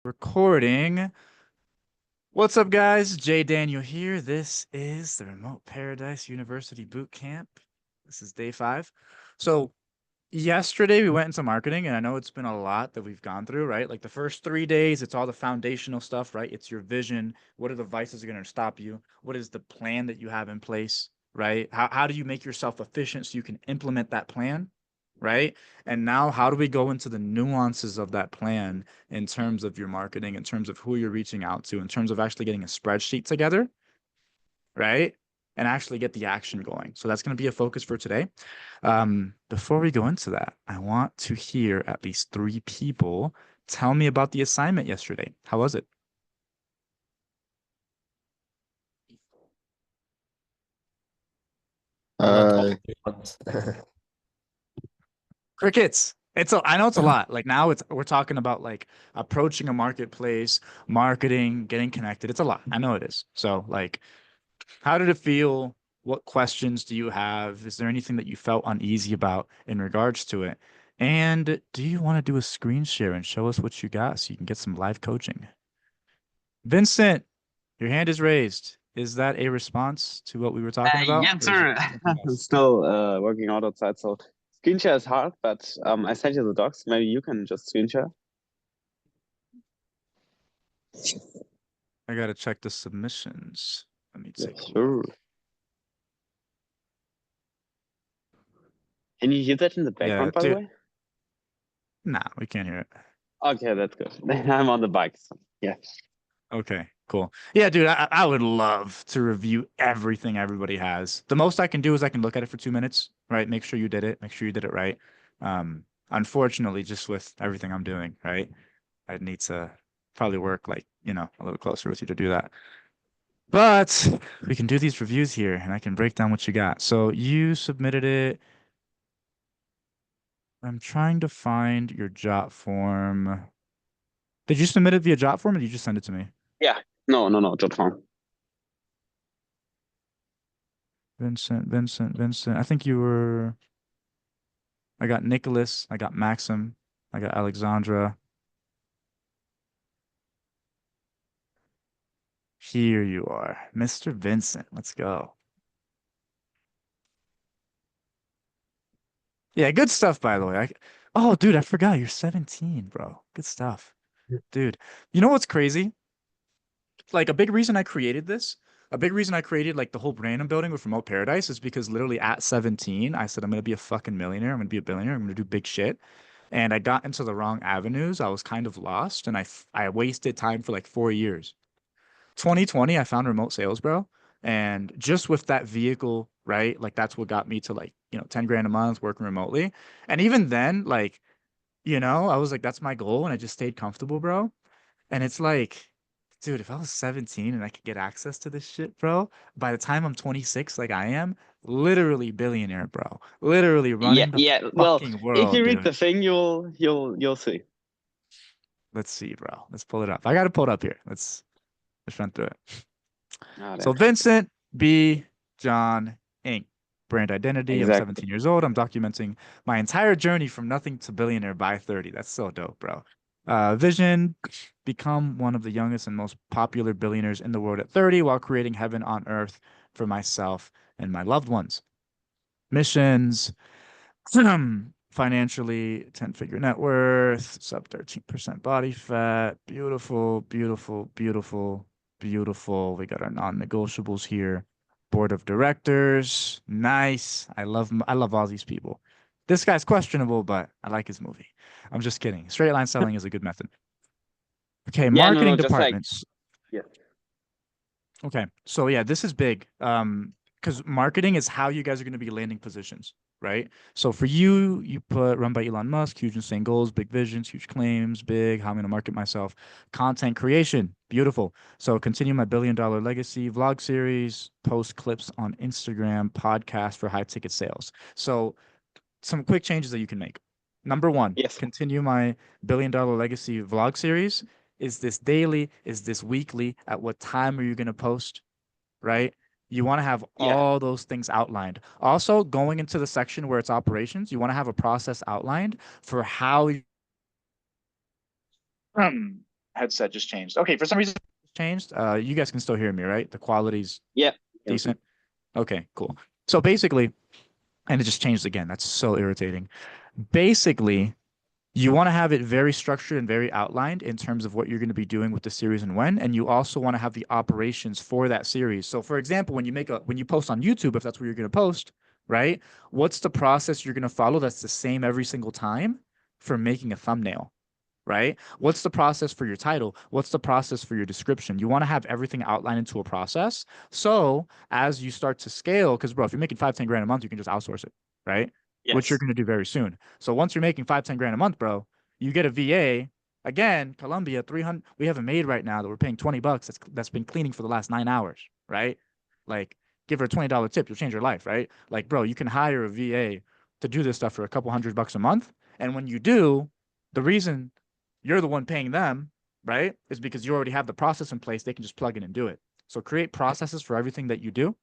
Recording. What's up, guys? Jay Daniel here. This is the Remote Paradise University Bootcamp. This is day 5. So, yesterday we went into marketing, and I know it's been a lot that we've gone through, right? Like the first 3 days, it's all the foundational stuff, right? It's your vision. What are the vices that are going to stop you? What is the plan that you have in place, right? How do you make yourself efficient so you can implement that plan, right? And now, how do we go into the nuances of that plan in terms of your marketing, in terms of who you're reaching out to, in terms of actually getting a spreadsheet together, right? And actually get the action going. So that's going to be a focus for today. Before we go into that, I want to hear at least 3 people tell me about the assignment yesterday. How was it? A lot of Uh, ones. Crickets. I know it's a lot. Like now we're talking about like approaching a marketplace, marketing, getting connected. It's a lot. I know it is. So like, how did it feel? What questions do you have? Is there anything that you felt uneasy about in regards to it? And do you want to do a screen share and show us what you got so you can get some live coaching? Vincent, your hand is raised. Is that a response to what we were talking about, yes, or is it sir. something I'm else? still working out outside, so screen share is hard, but I sent you the docs. Maybe you can just screen share. I gotta check the submissions. Let me Yes, take a look. sure. Can you hear that in the Yeah, background, by the dude. way? Nah, we can't hear it. Okay, that's good. I'm on the bike. So, yeah. Okay, cool. Yeah, dude, I would love to review everything everybody has. The most I can do is I can look at it for 2 minutes, right? Make sure you did it. Make sure you did it right. Unfortunately, just with everything I'm doing, right? I'd need to probably work like, a little closer with you to do that. But we can do these reviews here and I can break down what you got. So you submitted it. I'm trying to find your jot form. Did you submit it via jot form or did you just send it to me? Yeah. No, jot form. Vincent. I think you were. I got Nicholas. I got Maxim. I got Alexandra. Here you are, Mr. Vincent. Let's go. Yeah, good stuff, by the way. Oh, dude, I forgot. You're 17, bro. Good stuff. Dude, you know what's crazy? Like a big reason I created like the whole brand I'm building with Remote Paradise is because literally at 17, I said I'm gonna be a fucking millionaire. I'm gonna be a billionaire. I'm gonna do big shit. And I got into the wrong avenues. I was kind of lost and I wasted time for like 4 years. 2020, I found remote sales, bro. And just with that vehicle, right? Like that's what got me to like, 10 grand a month working remotely. And even then, like, I was like, that's my goal. And I just stayed comfortable, bro. And it's like, dude, if I was 17 and I could get access to this shit, bro, by the time I'm 26, like I am, literally billionaire, bro. Literally Yeah, running the yeah. Well, fucking if world, you read dude. the thing, you'll see. Let's see, bro. Let's pull it up. I got to pull it up here. Let's run through it. Ah, So there. Vincent B. John Inc. Brand identity. I'm Exactly. 17 years old. I'm documenting my entire journey from nothing to billionaire by 30. That's so dope, bro. Vision, become one of the youngest and most popular billionaires in the world at 30 while creating heaven on earth for myself and my loved ones. Missions, financially, 10-figure net worth, sub 13% body fat. Beautiful, beautiful, beautiful, beautiful. We got our non-negotiables here. Board of directors. Nice. I love all these people. This guy's questionable, but I like his movie. I'm just kidding. Straight line selling is a good method. Okay, Yeah, no, marketing just like departments. yeah, Okay. So yeah, this is big. Because marketing is how you guys are going to be landing positions, right? So for you, you put run by Elon Musk, huge insane goals, big visions, huge claims, big, how I'm going to market myself. Content creation, beautiful. So continue my billion-dollar legacy, vlog series, post clips on Instagram, podcast for high ticket sales. So some quick changes that you can make. Number one, yes, continue my billion-dollar legacy vlog series. Is this daily? Is this weekly? At what time are you going to post? Right? You want to have yeah, all those things outlined. Also, going into the section where it's operations, you want to have a process outlined for how Headset just changed. Okay, for some reason it's changed. You guys can still hear me, right? The quality's Yeah. Yeah. decent. Okay, cool. So basically, and it just changed again. That's so irritating. Basically, you want to have it very structured and very outlined in terms of what you're going to be doing with the series and when, and you also want to have the operations for that series. So for example, when you post on YouTube, if that's where you're going to post, right? What's the process you're going to follow that's the same every single time for making a thumbnail? Right? What's the process for your title? What's the process for your description? You want to have everything outlined into a process. So as you start to scale, because bro, if you're making 5, 10 grand a month, you can just outsource it, right? Which you're Yes. going to do very soon. So once you're making 5, 10 grand a month, bro, you get a VA. Again, Colombia, 300. We have a maid right now that we're paying $20. That's been cleaning for the last 9 hours, right? Like, give her a $20 tip, you'll change your life, right? Like, bro, you can hire a VA to do this stuff for a couple $100 a month. And when you do, the reason you're the one paying them, right? Is because you already have the process in place. They can just plug in and do it. So create processes for everything that you do,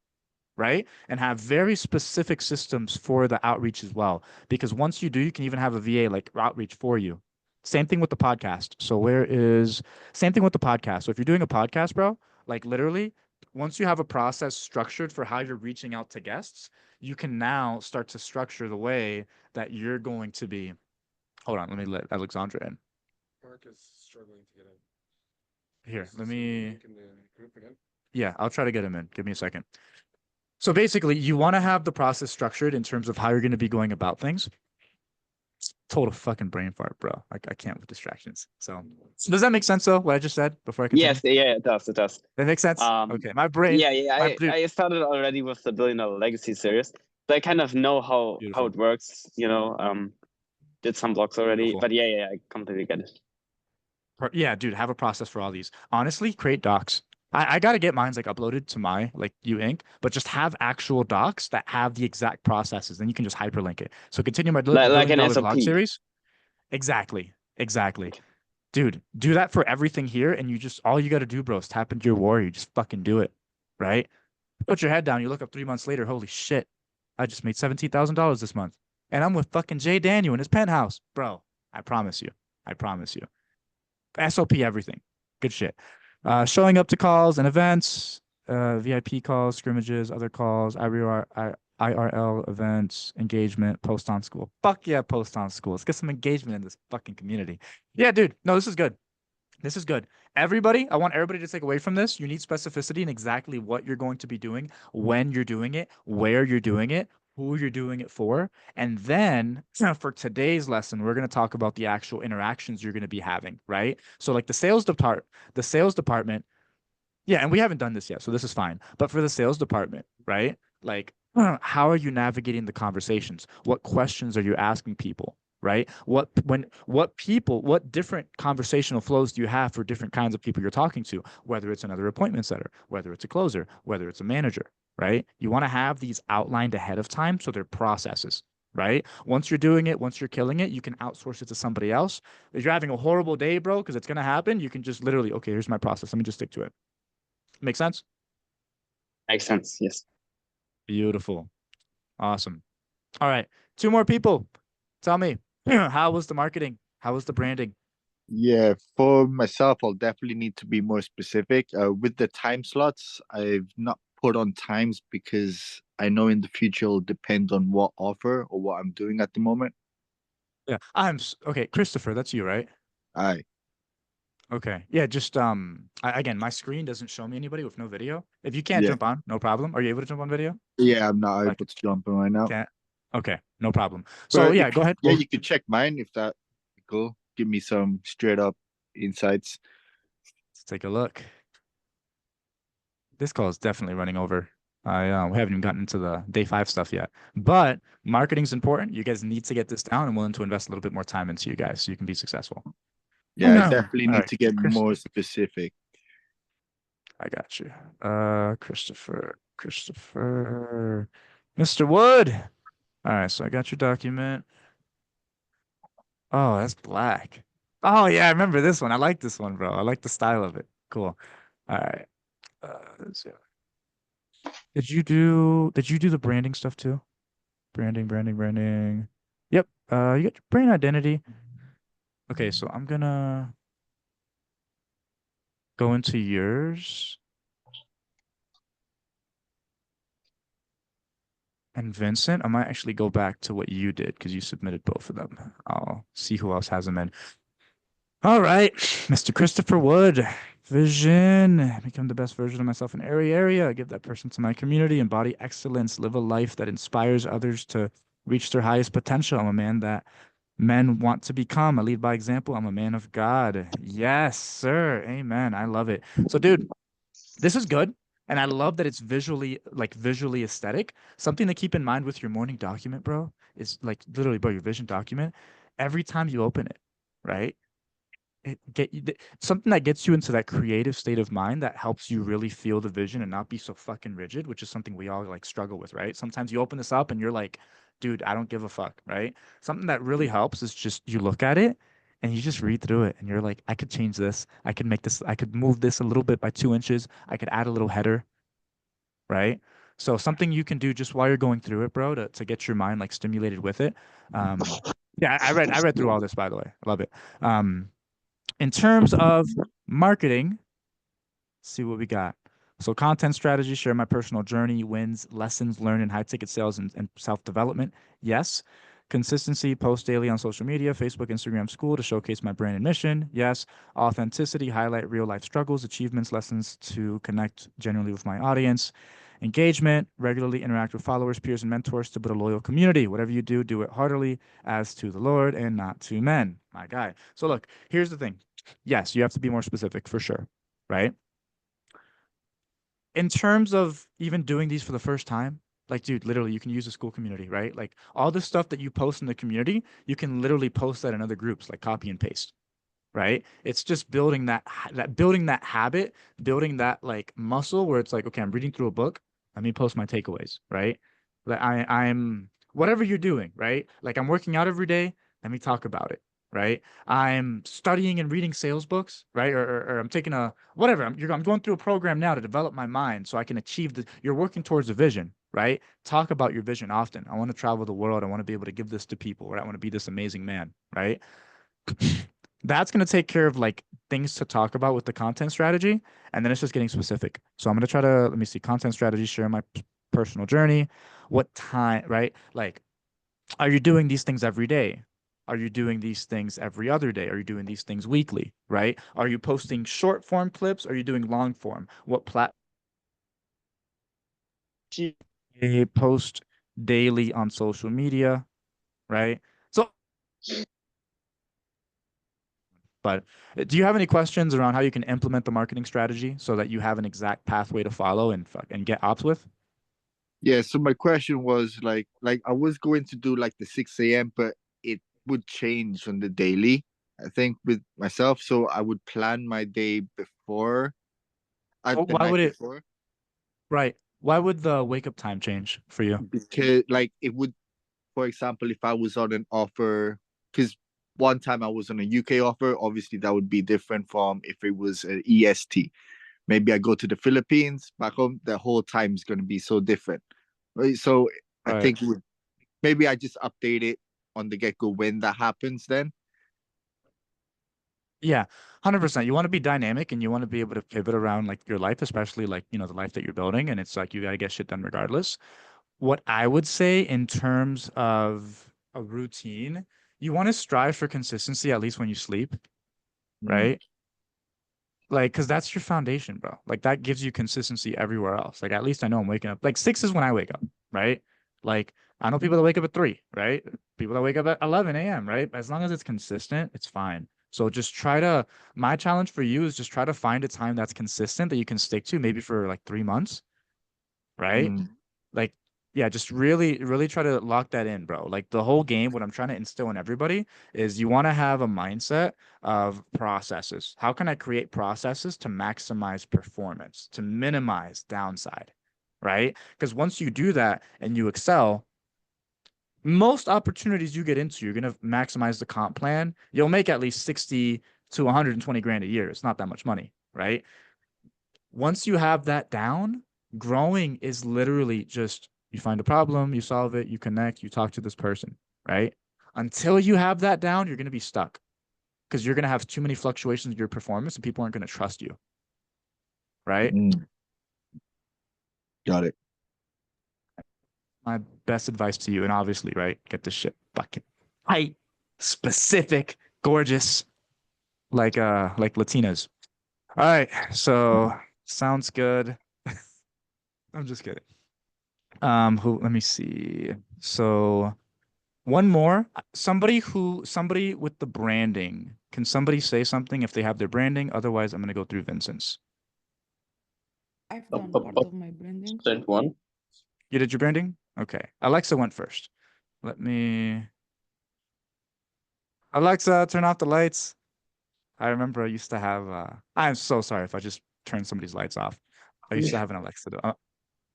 right? And have very specific systems for the outreach as well. Because once you do, you can even have a VA like outreach for you. Same thing with the podcast. So same thing with the podcast. So if you're doing a podcast, bro, like literally, once you have a process structured for how you're reaching out to guests, you can now start to structure the way that you're going to be. Hold on, let me let Alexandra in. Mark is struggling to get in. Here, Just let send the me. link in the group again. Yeah, I'll try to get him in. Give me a second. So basically, you want to have the process structured in terms of how you're going to be going about things. Total fucking brain fart, bro. I can't with distractions. So does that make sense though? What I just said before I continue? Yes. Yeah. It does. It does. That makes sense. Um. Okay, my brain, Yeah. Yeah. my I dude, I started already with the Billion Dollar Legacy series, so I kind of know how beautiful, it works. Did some blocks already, beautiful. but yeah. I completely get it. Yeah, dude, have a process for all these. Honestly, create docs. I gotta get mine's like uploaded to my like U Ink, but just have actual docs that have the exact processes. Then you can just hyperlink it. So continue my Like billion an dollar vlog SOP. series. Exactly. Exactly. Dude, do that for everything here, and you just all you got to do, bro, is tap into your warrior. You just fucking do it, right? Put your head down. You look up 3 months later. Holy shit, I just made $17,000 this month, and I'm with fucking Jay Daniel in his penthouse, bro. I promise you. I promise you. SOP everything. Good shit. Showing up to calls and events, VIP calls, scrimmages, other calls, IRL events, engagement, post on school. Fuck yeah, post on school. Let's get some engagement in this fucking community. Yeah, dude. No, this is good. This is good. Everybody, I want everybody to take away from this. You need specificity in exactly what you're going to be doing, when you're doing it, where you're doing it, who you're doing it for. And then for today's lesson, we're going to talk about the actual interactions you're going to be having, right? So like the sales department, yeah, and we haven't done this yet, so this is fine. But for the sales department, right? Like, how are you navigating the conversations? What questions are you asking people? Right? What different conversational flows do you have for different kinds of people you're talking to? Whether it's another appointment setter, whether it's a closer, whether it's a manager, right? You want to have these outlined ahead of time so they're processes, right? Once you're doing it, once you're killing it, you can outsource it to somebody else. If you're having a horrible day, bro, because it's gonna happen, you can just literally, okay, here's my process. Let me just stick to it. Make sense? Makes sense. Yes. Beautiful. Awesome. All right. Two more people. Tell me, how was the marketing? How was the branding? Yeah, for myself, I'll definitely need to be more specific. With the time slots, I've not put on times because I know in the future it'll depend on what offer or what I'm doing at the moment. Yeah. Okay, Christopher, that's you, right? Aye. Okay. Yeah, just again, my screen doesn't show me anybody with no video. If you can't Yeah. jump on, no problem. Are you able to jump on video? Yeah, I'm not Like, able to jump in right now. can't. Okay, no problem. So But yeah, if go ahead. yeah, you could check mine if that cool. Give me some straight up insights. Let's take a look. This call is definitely running over. We haven't even gotten into the day 5 stuff yet. But marketing's important. You guys need to get this down. I'm willing to invest a little bit more time into you guys so you can be successful. Yeah, I definitely All need right, to get Chris, more specific. I got you. Christopher, Mr. Wood. All right, so I got your document. Oh, that's black. Oh yeah, I remember this one. I like this one, bro. I like the style of it. Cool. All right. Let's see. Did you do the branding stuff too? Branding. Yep. You got your brand identity. Okay, so I'm gonna go into yours. And Vincent, I might actually go back to what you did because you submitted both of them. I'll see who else has them in. All right, Mr. Christopher Wood. Vision. Become the best version of myself in every area. Give that person to my community. Embody excellence. Live a life that inspires others to reach their highest potential. I'm a man that men want to become. I lead by example. I'm a man of God. Yes, sir. Amen. I love it. So, dude, this is good. And I love that it's visually aesthetic. Something to keep in mind with your morning document, bro, is like literally, bro, your vision document. Every time you open it, right? Something that gets you into that creative state of mind that helps you really feel the vision and not be so fucking rigid, which is something we all like struggle with, right? Sometimes you open this up and you're like, dude, I don't give a fuck, right? Something that really helps is just you look at it and you just read through it and you're like, I could change this. I could make this, I could move this a little bit by 2 inches. I could add a little header, right? So something you can do just while you're going through it, bro, to get your mind like stimulated with it. Um, yeah, I read through all this, by the way. I love it. In terms of marketing, see what we got. So content strategy, share my personal journey, wins, lessons learned in high ticket sales and self-development. Yes. Consistency, post daily on social media, Facebook, Instagram, school to showcase my brand and mission. Yes. Authenticity, highlight real life struggles, achievements, lessons to connect genuinely with my audience. Engagement, regularly interact with followers, peers, and mentors to build a loyal community. Whatever you do, do it heartily as to the Lord and not to men. My guy. So look, here's the thing. Yes, you have to be more specific for sure, right? In terms of even doing these for the first time, like, dude, literally, you can use the school community, right? Like, all the stuff that you post in the community, you can literally post that in other groups, like copy and paste, right? It's just building that habit, building that like muscle where it's like, okay, I'm reading through a book. Let me post my takeaways, right? Like I'm whatever you're doing, right? Like I'm working out every day. Let me talk about it, right? I'm studying and reading sales books, right? Or I'm taking a whatever. I'm going through a program now to develop my mind so I can achieve the. You're working towards a vision, right? Talk about your vision often. I want to travel the world. I want to be able to give this to people, or I want to be this amazing man, right? That's going to take care of like things to talk about with the content strategy. And then it's just getting specific. So I'm going to try to, let me see, content strategy, share my personal journey. What time, right? Like, are you doing these things every day? Are you doing these things every other day? Are you doing these things weekly, right? Are you posting short form clips? Are you doing long form? What platform? Post daily on social media, right? So but do you have any questions around how you can implement the marketing strategy so that you have an exact pathway to follow and get ops with? Yeah, so my question was like I was going to do like the 6 a.m., but it would change on the daily, I think, with myself. So I would plan my day before the Why night would it, before, right? Why would the wake up time change for you? because like it would, for example, if I was on an offer, because one time I was on a UK offer, obviously that would be different from if it was an EST. Maybe I go to the Philippines, back home, the whole time is going to be so different. Right? So I Right. think it would, maybe I just update it on the get go when that happens then. Yeah, 100%. You want to be dynamic and you want to be able to pivot around like your life, especially like, the life that you're building. And it's like you got to get shit done regardless. What I would say in terms of a routine, you want to strive for consistency at least when you sleep, Mm. right? Like, because that's your foundation, bro. Like, that gives you consistency everywhere else. Like, at least I know I'm waking up. Like, 6 is when I wake up, right? Like, I know people that wake up at 3, right? People that wake up at 11 a.m., right? As long as it's consistent, it's fine. So just my challenge for you is just try to find a time that's consistent that you can stick to, maybe for like 3 months, right? Mm. Like, yeah, just really, really try to lock that in, bro. Like the whole game, what I'm trying to instill in everybody is you want to have a mindset of processes. How can I create processes to maximize performance, to minimize downside, right? Because once you do that and you excel, most opportunities you get into, you're going to maximize the comp plan. You'll make at least 60 to 120 grand a year. It's not that much money, right? Once you have that down, growing is literally just you find a problem, you solve it, you connect, you talk to this person, right? Until you have that down, you're going to be stuck because you're going to have too many fluctuations in your performance and people aren't going to trust you. right? Got it. My best advice to you, and obviously, right, get this shit fucking tight, specific, gorgeous, like Latinas. All right, so sounds good. I'm just kidding. Who, let me see. So one more. Somebody with the branding. Can somebody say something if they have their branding? Otherwise, I'm gonna go through Vincent's. I've Up, done up, part up. of my branding. Sent one. You did your branding? Okay. Alexa went first. Let me. Alexa, turn off the lights. I remember I used to have. I'm so sorry if I just turned somebody's lights off. I used to have an Alexa.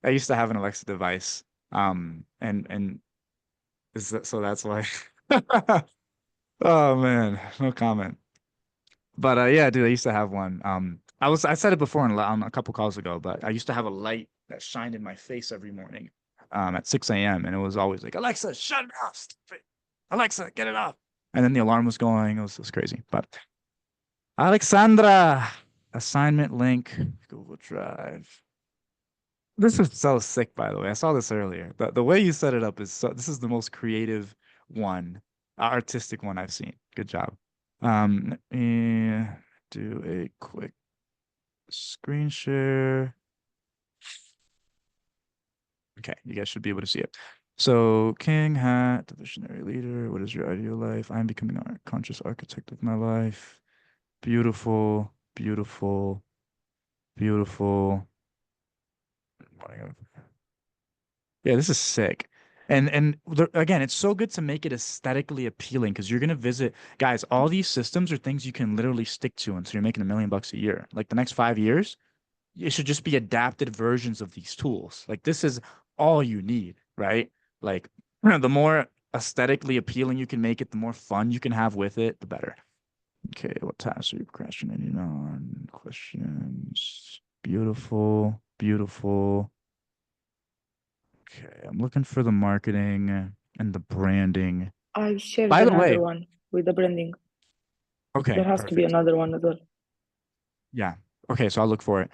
I used to have an Alexa device. And so that's why. Oh man, no comment. But yeah, dude, I used to have one. I said it before on a couple calls ago, but I used to have a light that shined in my face every morning, at 6 a.m. and it was always like, Alexa, shut it off. Stupid. Alexa, get it off. And then the alarm was going. It was crazy. But Alexandra, assignment link, Google Drive. This is so sick, by the way. I saw this earlier. The way you set it up is this is the most creative one, artistic one I've seen. Good job. Let me do a quick screen share. Okay, you guys should be able to see it. So, King Hat, the visionary leader. What is your ideal life? I'm becoming a conscious architect of my life. Beautiful, beautiful, beautiful. Yeah, this is sick. Again, it's so good to make it aesthetically appealing because you're gonna visit, guys, all these systems are things you can literally stick to until you're making $1 million a year. Like the next 5 years, it should just be adapted versions of these tools. Like this is all you need, right? Like the more aesthetically appealing you can make it, the more fun you can have with it, the better. Okay, what tasks are you procrastinating on? Questions. Beautiful, beautiful. Okay, I'm looking for the marketing and the branding. I shared By the way, another one with the branding. okay, There has to be perfect. another one as well. Yeah. Okay, so I'll look for it.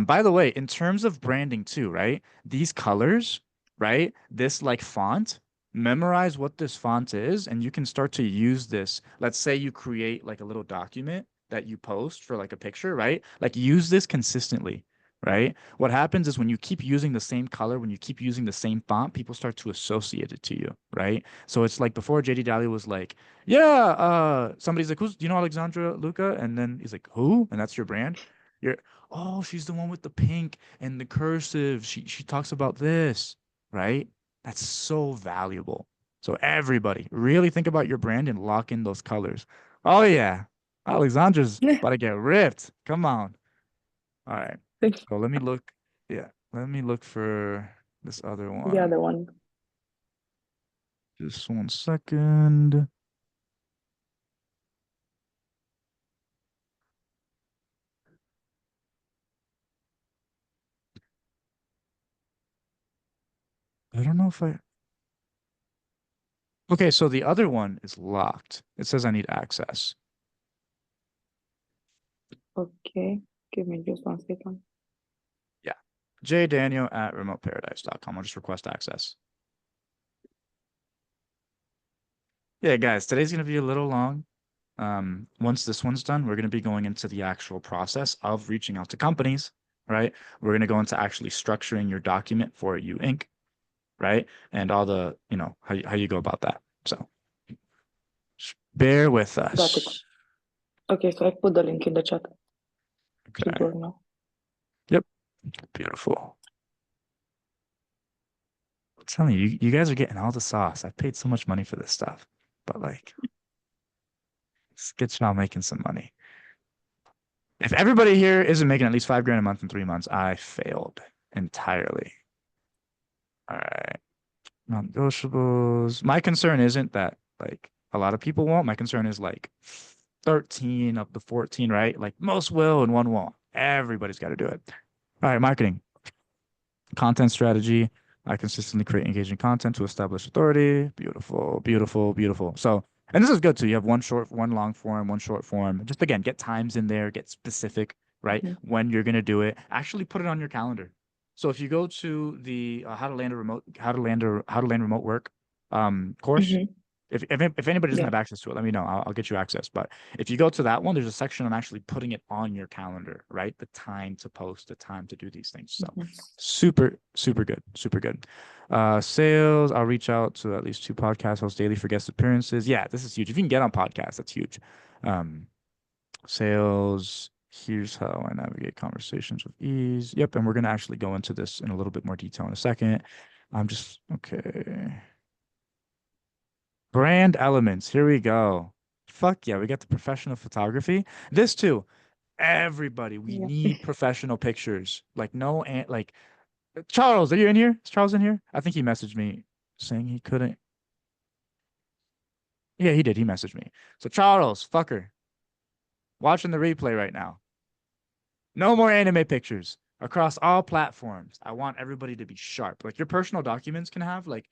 By the way, in terms of branding too, right? These colors, right? This like font, memorize what this font is, and you can start to use this. Let's say you create like a little document that you post for like a picture, right? Like use this consistently, right? What happens is when you keep using the same color, when you keep using the same font, people start to associate it to you, right? So it's like before JD Daly was like, yeah, somebody's like, who's, do you know Alexandra Luca? And then he's like, who? And that's your brand. You're, oh, she's the one with the pink and the cursive. She talks about this, right? That's so valuable. So everybody, really think about your brand and lock in those colors. Oh yeah, Alexandra's about to get ripped. Come on. All right. So let me look. Yeah, let me look for this other The one. other one. Just 1 second. I don't know if I. Okay, so the other one is locked. It says I need access. Okay, give me just 1 second. Yeah. jDaniel@remoteparadise.com. I'll just request access. Yeah, guys, today's gonna be a little long. Once this one's done, we're gonna be going into the actual process of reaching out to companies, right? We're gonna go into actually structuring your document for you Inc., right? And all the, how you go about that. So just bear with Got it. us. Okay, so I put the link in the chat. Should Okay. work now. Yep. Beautiful. I'm telling you, you guys are getting all the sauce. I paid so much money for this stuff, but like, let's get y'all making some money. If everybody here isn't making at least 5 grand a month in 3 months, I failed entirely. All right. Non-negotiables. My concern isn't that like a lot of people won't. My concern is like 13 up to 14, right? Like most will and one won't. Everybody's got to do it. All right, marketing. Content strategy. I consistently create engaging content to establish authority. Beautiful, beautiful, beautiful. So, and this is good too. You have one long form, one short form. Just again, get times in there, get specific, right? Mhm. When you're going to do it, actually put it on your calendar. So if you go to the how to land remote work course, Mhm. if anybody doesn't Yeah. have access to it, let me know. I'll get you access. But if you go to that one, there's a section on actually putting it on your calendar, right? The time to post, the time to do these things. So Mhm. super, super good, super good. Sales, I'll reach out to at least 2 podcast hosts daily for guest appearances. Yeah, this is huge. If you can get on podcasts, that's huge. Sales, here's how I navigate conversations with ease. Yep, and we're gonna actually go into this in a little bit more detail in a second. I'm just okay. Brand elements. Here we go. Fuck yeah, we got the professional photography. This too. Everybody, we Yeah. need professional pictures. Like no, like Charles, are you in here? Is Charles in here? I think he messaged me saying he couldn't. Yeah, he did. He messaged me. So Charles, fucker, watching the replay right now. No more anime pictures across all platforms. I want everybody to be sharp. Like your personal documents can have like,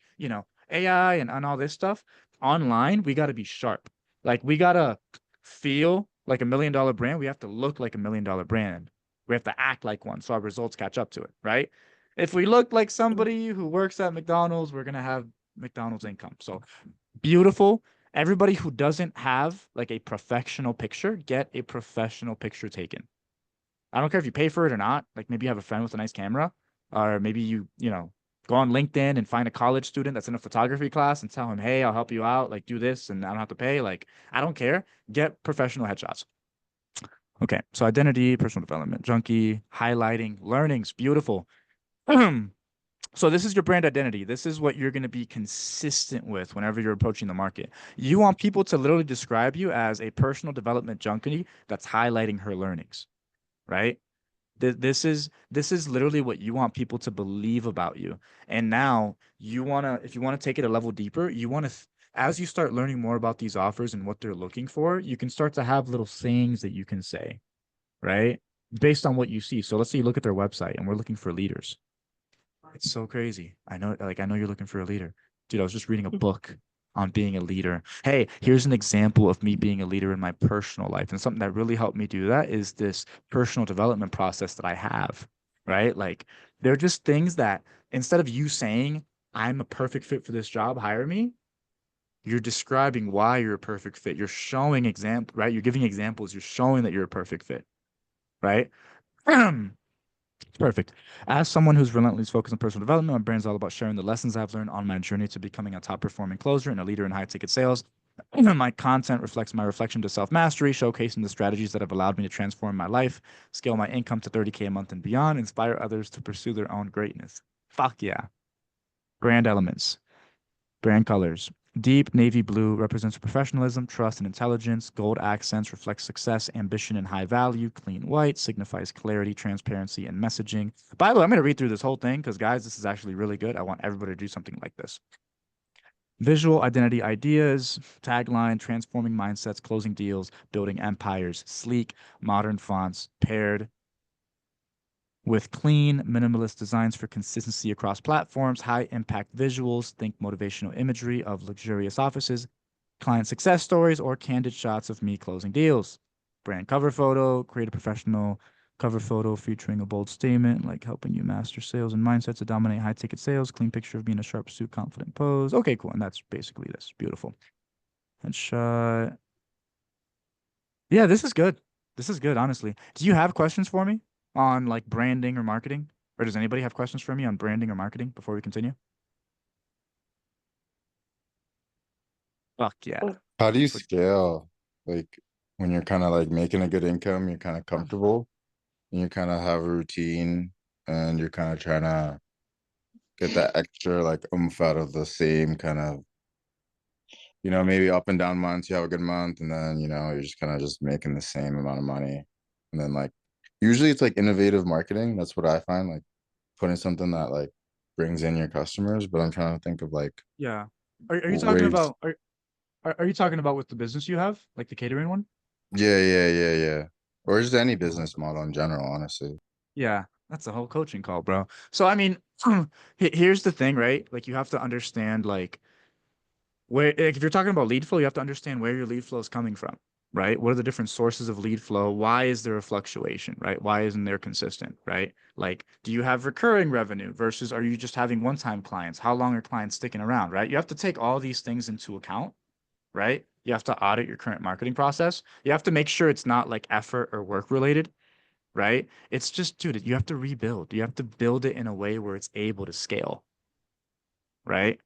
AI and all this stuff. Online, we got to be sharp. Like we got to feel like $1 million brand. We have to look like $1 million brand. We have to act like one so our results catch up to it, right? If we look like somebody who works at McDonald's, we're going to have McDonald's income. So beautiful. Everybody who doesn't have like a professional picture, get a professional picture taken. I don't care if you pay for it or not. Like maybe you have a friend with a nice camera, or maybe you go on LinkedIn and find a college student that's in a photography class and tell him, hey, I'll help you out. Like do this and I don't have to pay. Like I don't care. Get professional headshots. Okay, so identity, personal development, junkie, highlighting, learnings, beautiful. So this is your brand identity. This is what you're going to be consistent with whenever you're approaching the market. You want people to literally describe you as a personal development junkie that's highlighting her learnings, right? This is literally what you want people to believe about you. And now if you want to take it a level deeper, you want to, as you start learning more about these offers and what they're looking for, you can start to have little things that you can say, right? Based on what you see. So let's say you look at their website and we're looking for leaders. It's so crazy. I know you're looking for a leader. Dude, I was just reading a book on being a leader. Hey, here's an example of me being a leader in my personal life. And something that really helped me do that is this personal development process that I have, right? Like they're just things that instead of you saying, I'm a perfect fit for this job, hire me, you're describing why you're a perfect fit. You're showing example, right? You're giving examples. You're showing that you're a perfect fit, right? Perfect. As someone who's relentlessly focused on personal development, my brand's all about sharing the lessons I've learned on my journey to becoming a top performing closer and a leader in high ticket sales. My content reflects my reflection to self mastery, showcasing the strategies that have allowed me to transform my life, scale my income to 30K a month and beyond, inspire others to pursue their own greatness. Fuck yeah. Brand elements. Brand colors. Deep navy blue represents professionalism, trust, and intelligence. Gold accents reflect success, ambition, and high value. Clean white signifies clarity, transparency, and messaging. By the way, I'm going to read through this whole thing because, guys, this is actually really good. I want everybody to do something like this. Visual identity ideas, tagline, transforming mindsets, closing deals, building empires, sleek, modern fonts, paired with clean, minimalist designs for consistency across platforms, high impact visuals, think motivational imagery of luxurious offices, client success stories, or candid shots of me closing deals. Brand cover photo, create a professional cover photo featuring a bold statement like helping you master sales and mindset to dominate high ticket sales, clean picture of me in a sharp suit, confident pose. Okay, cool. And that's basically this. Beautiful. Headshot. Yeah, this is good. This is good, honestly. Do you have questions for me on like branding or marketing? Or does anybody have questions for me on branding or marketing before we continue? Fuck yeah. Oh, How do you For- scale? Like when you're kind of like making a good income, you're kind of comfortable and you kind of have a routine and you're kind of trying to get that extra like oomph out of the same kind of, maybe up and down months, you have a good month and then, you're just kind of just making the same amount of money. And then like usually it's like innovative marketing. That's what I find, like putting something that like brings in your customers. But I'm trying to think of like Yeah. Are you talking ways. about are you talking about with the business you have, like the catering one? Yeah. Or just any business model in general, honestly. Yeah, that's a whole coaching call, bro. So I mean, here's the thing, right? Like you have to understand like where like, if you're talking about lead flow, you have to understand where your lead flow is coming from, right? What are the different sources of lead flow? Why is there a fluctuation, right? Why isn't there consistent, right? Like, do you have recurring revenue versus are you just having one-time clients? How long are clients sticking around, right? You have to take all these things into account, right? You have to audit your current marketing process. You have to make sure it's not like effort or work related, right? It's just, dude, you have to rebuild. You have to build it in a way where it's able to scale, right?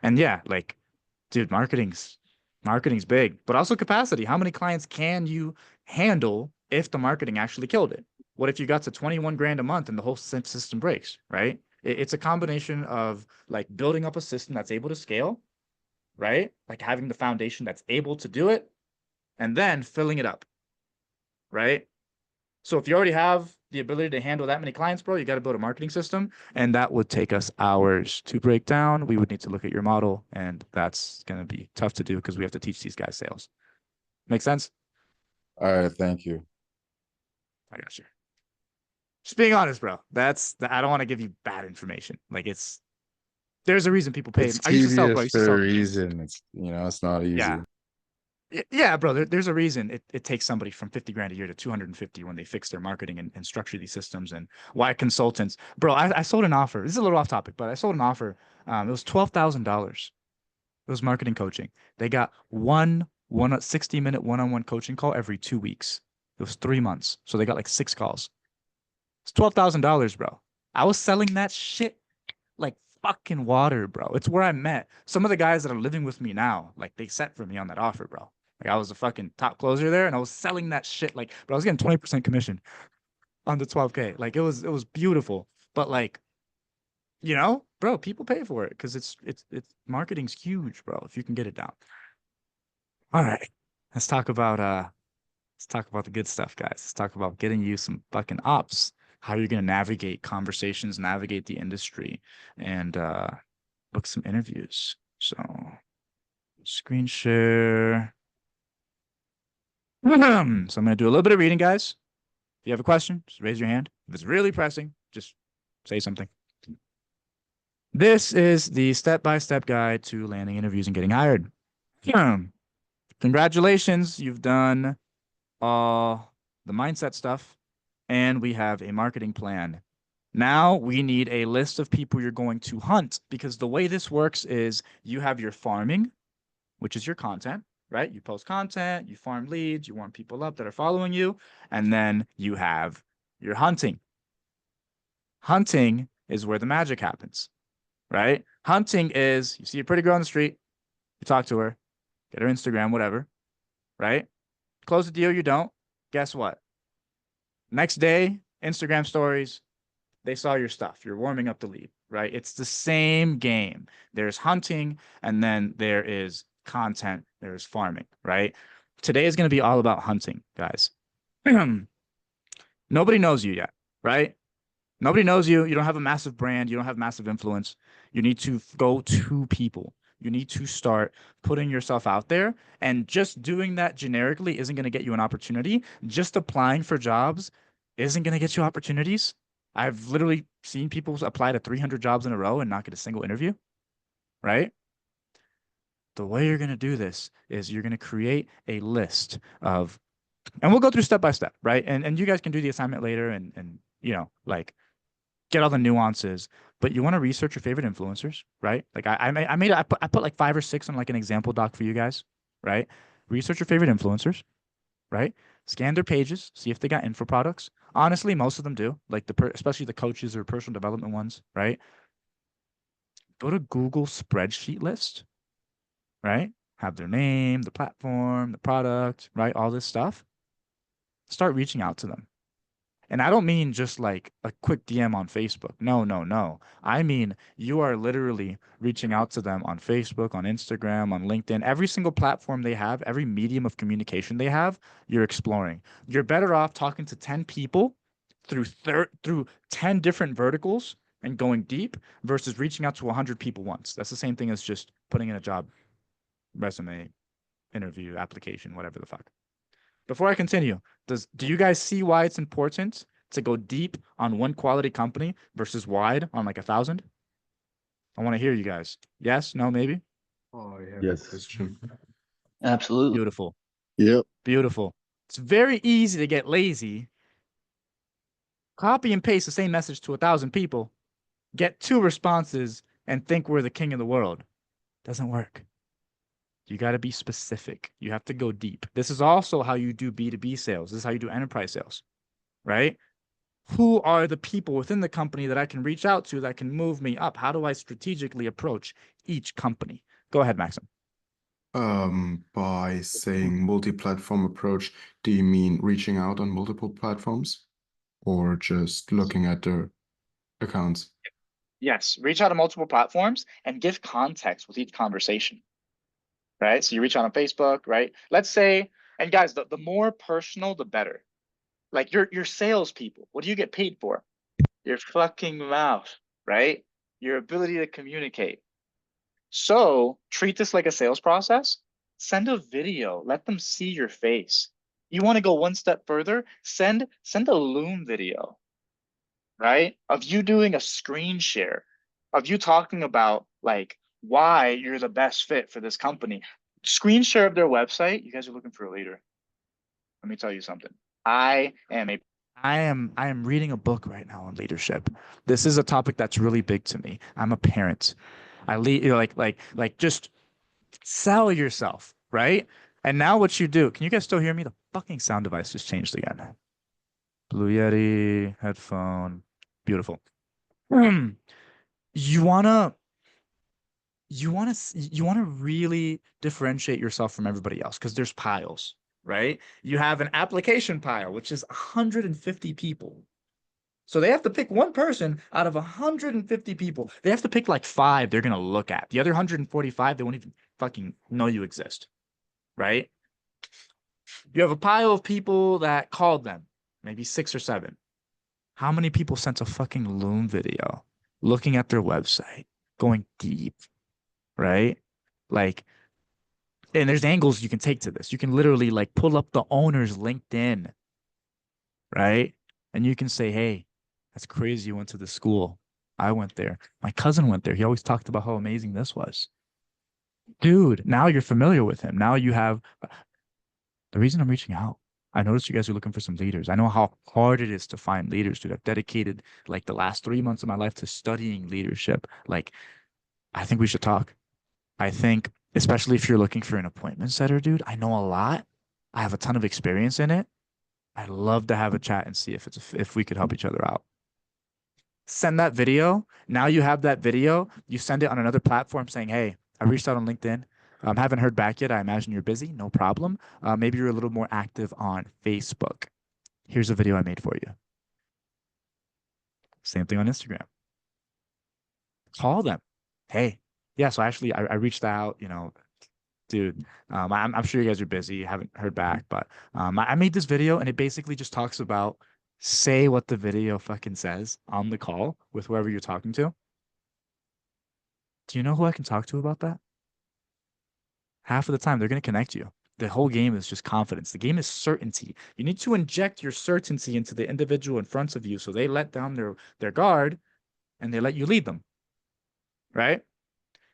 And yeah, like, dude, marketing's big, but also capacity. How many clients can you handle if the marketing actually killed it? What if you got to 21 grand a month and the whole system breaks, right? It's a combination of like building up a system that's able to scale, right? Like having the foundation that's able to do it, and then filling it up, right? So if you already have the ability to handle that many clients, bro, you got to build a marketing system, and that would take us hours to break down. We would need to look at your model, and that's going to be tough to do because we have to teach these guys sales. Make sense? All right, thank you. I got you. Just being honest, bro. I don't want to give you bad information. Like there's a reason people pay. It's I used to sell, bro. I tedious used to for sell. a reason. It's it's not easy. Yeah. Yeah, bro. There's a reason it takes somebody from 50 grand a year to 250 when they fix their marketing and structure these systems, and why consultants. Bro, I sold an offer. This is a little off topic, but I sold an offer. It was $12,000. It was marketing coaching. They got one 60-minute one-on-one coaching call every 2 weeks. It was 3 months. So they got like 6 calls. It's $12,000, bro. I was selling that shit like fucking water, bro. It's where I met some of the guys that are living with me now. Like they set for me on that offer, bro. Like I was a fucking top closer there, and I was selling that shit like, but I was getting 20% commission on the 12K. Like it was beautiful. But like, bro, people pay for it because it's marketing's huge, bro. If you can get it down. All right, let's talk about the good stuff, guys. Let's talk about getting you some fucking ops. How you're gonna navigate conversations, navigate the industry, and book some interviews. So screen share. So I'm gonna do a little bit of reading, guys. If you have a question, just raise your hand. If it's really pressing, just say something. This is the step-by-step guide to landing interviews and getting hired. Congratulations, you've done all the mindset stuff, and we have a marketing plan. Now we need a list of people you're going to hunt, because the way this works is you have your farming, which is your content, right? You post content, you farm leads, you warm people up that are following you, and then you have your hunting. Hunting is where the magic happens, right? Hunting is you see a pretty girl on the street, you talk to her, get her Instagram, whatever, right? Close the deal, you don't. Guess what? Next day, Instagram stories, they saw your stuff. You're warming up the lead, right? It's the same game. There's hunting, and then there is content, there's farming, right? Today is going to be all about hunting, guys. Nobody knows you yet, right? Nobody knows you. You don't have a massive brand. You don't have massive influence. You need to go to people. You need to start putting yourself out there. And just doing that generically isn't going to get you an opportunity. Just applying for jobs isn't going to get you opportunities. I've literally seen people apply to 300 jobs in a row and not get a single interview, right? The way you're going to do this is you're going to create a list of, and we'll go through step by step, right? And you guys can do the assignment later and like get all the nuances, but you want to research your favorite influencers, right? Like I put like 5 or 6 on like an example doc for you guys, right? Research your favorite influencers, right? Scan their pages, see if they got info products. Honestly, most of them do, like especially the coaches or personal development ones, right? Go to Google spreadsheet list, right? Have their name, the platform, the product, right? All this stuff. Start reaching out to them. And I don't mean just like a quick DM on Facebook. No, no, no. I mean, you are literally reaching out to them on Facebook, on Instagram, on LinkedIn, every single platform they have, every medium of communication they have, you're exploring. You're better off talking to 10 people through 10 different verticals and going deep versus reaching out to 100 people once. That's the same thing as just putting in a job resume, interview, application, whatever the fuck. Before I continue, do you guys see why it's important to go deep on one quality company versus wide on like 1,000? I want to hear you guys. Yes, no, maybe? Oh, I have Yes. a question. Absolutely. Beautiful. Yep. Beautiful. It's very easy to get lazy. Copy and paste the same message to 1,000 people, get 2 responses, and think we're the king of the world. Doesn't work. You got to be specific. You have to go deep. This is also how you do B2B sales. This is how you do enterprise sales, right? Who are the people within the company that I can reach out to that can move me up? How do I strategically approach each company? Go ahead, Maxim. By saying multi-platform approach, do you mean reaching out on multiple platforms or just looking at their accounts? Yes, reach out to multiple platforms and give context with each conversation, right? So you reach out on Facebook, right? Let's say, and guys, the more personal, the better. Like your salespeople, what do you get paid for? Your fucking mouth, right? Your ability to communicate. So treat this like a sales process. Send a video, let them see your face. You want to go one step further? Send a Loom video, right? Of you doing a screen share, of you talking about like why you're the best fit for this company. Screen share of their website. You guys are looking for a leader. Let me tell you something. I am reading a book right now on leadership. This is a topic that's really big to me. I'm a parent. I lead, you know, just sell yourself, right? And now what you do, can you guys still hear me? The fucking sound device just changed again. Blue Yeti, headphone, beautiful. You wanna you wanna really differentiate yourself from everybody else because there's piles, right? You have an application pile, which is 150 people. So they have to pick one person out of 150 people. They have to pick like 5 they're gonna look at. The other 145, they won't even fucking know you exist, right? You have a pile of people that called them, maybe 6 or 7. How many people sent a fucking Loom video looking at their website, going deep, right? Like, and there's angles you can take to this. You can literally like pull up the owner's LinkedIn, right? And you can say, hey, that's crazy. You went to the school. I went there. My cousin went there. He always talked about how amazing this was. Dude, now you're familiar with him. Now you have the reason I'm reaching out. I noticed you guys are looking for some leaders. I know how hard it is to find leaders, dude. I've dedicated like the last 3 months of my life to studying leadership. Like, I think we should talk. I think, especially if you're looking for an appointment setter, dude, I know a lot. I have a ton of experience in it. I'd love to have a chat and see if we could help each other out. Send that video. Now you have that video. You send it on another platform saying, hey, I reached out on LinkedIn. Haven't heard back yet. I imagine you're busy. No problem. Maybe you're a little more active on Facebook. Here's a video I made for you. Same thing on Instagram. Call them. Hey, yeah, so actually I reached out, dude, I'm sure you guys are busy, haven't heard back, but I made this video and it basically just talks about say what the video fucking says on the call with whoever you're talking to. Do you know who I can talk to about that? Half of the time, they're going to connect you. The whole game is just confidence. The game is certainty. You need to inject your certainty into the individual in front of you so they let down their guard and they let you lead them, right?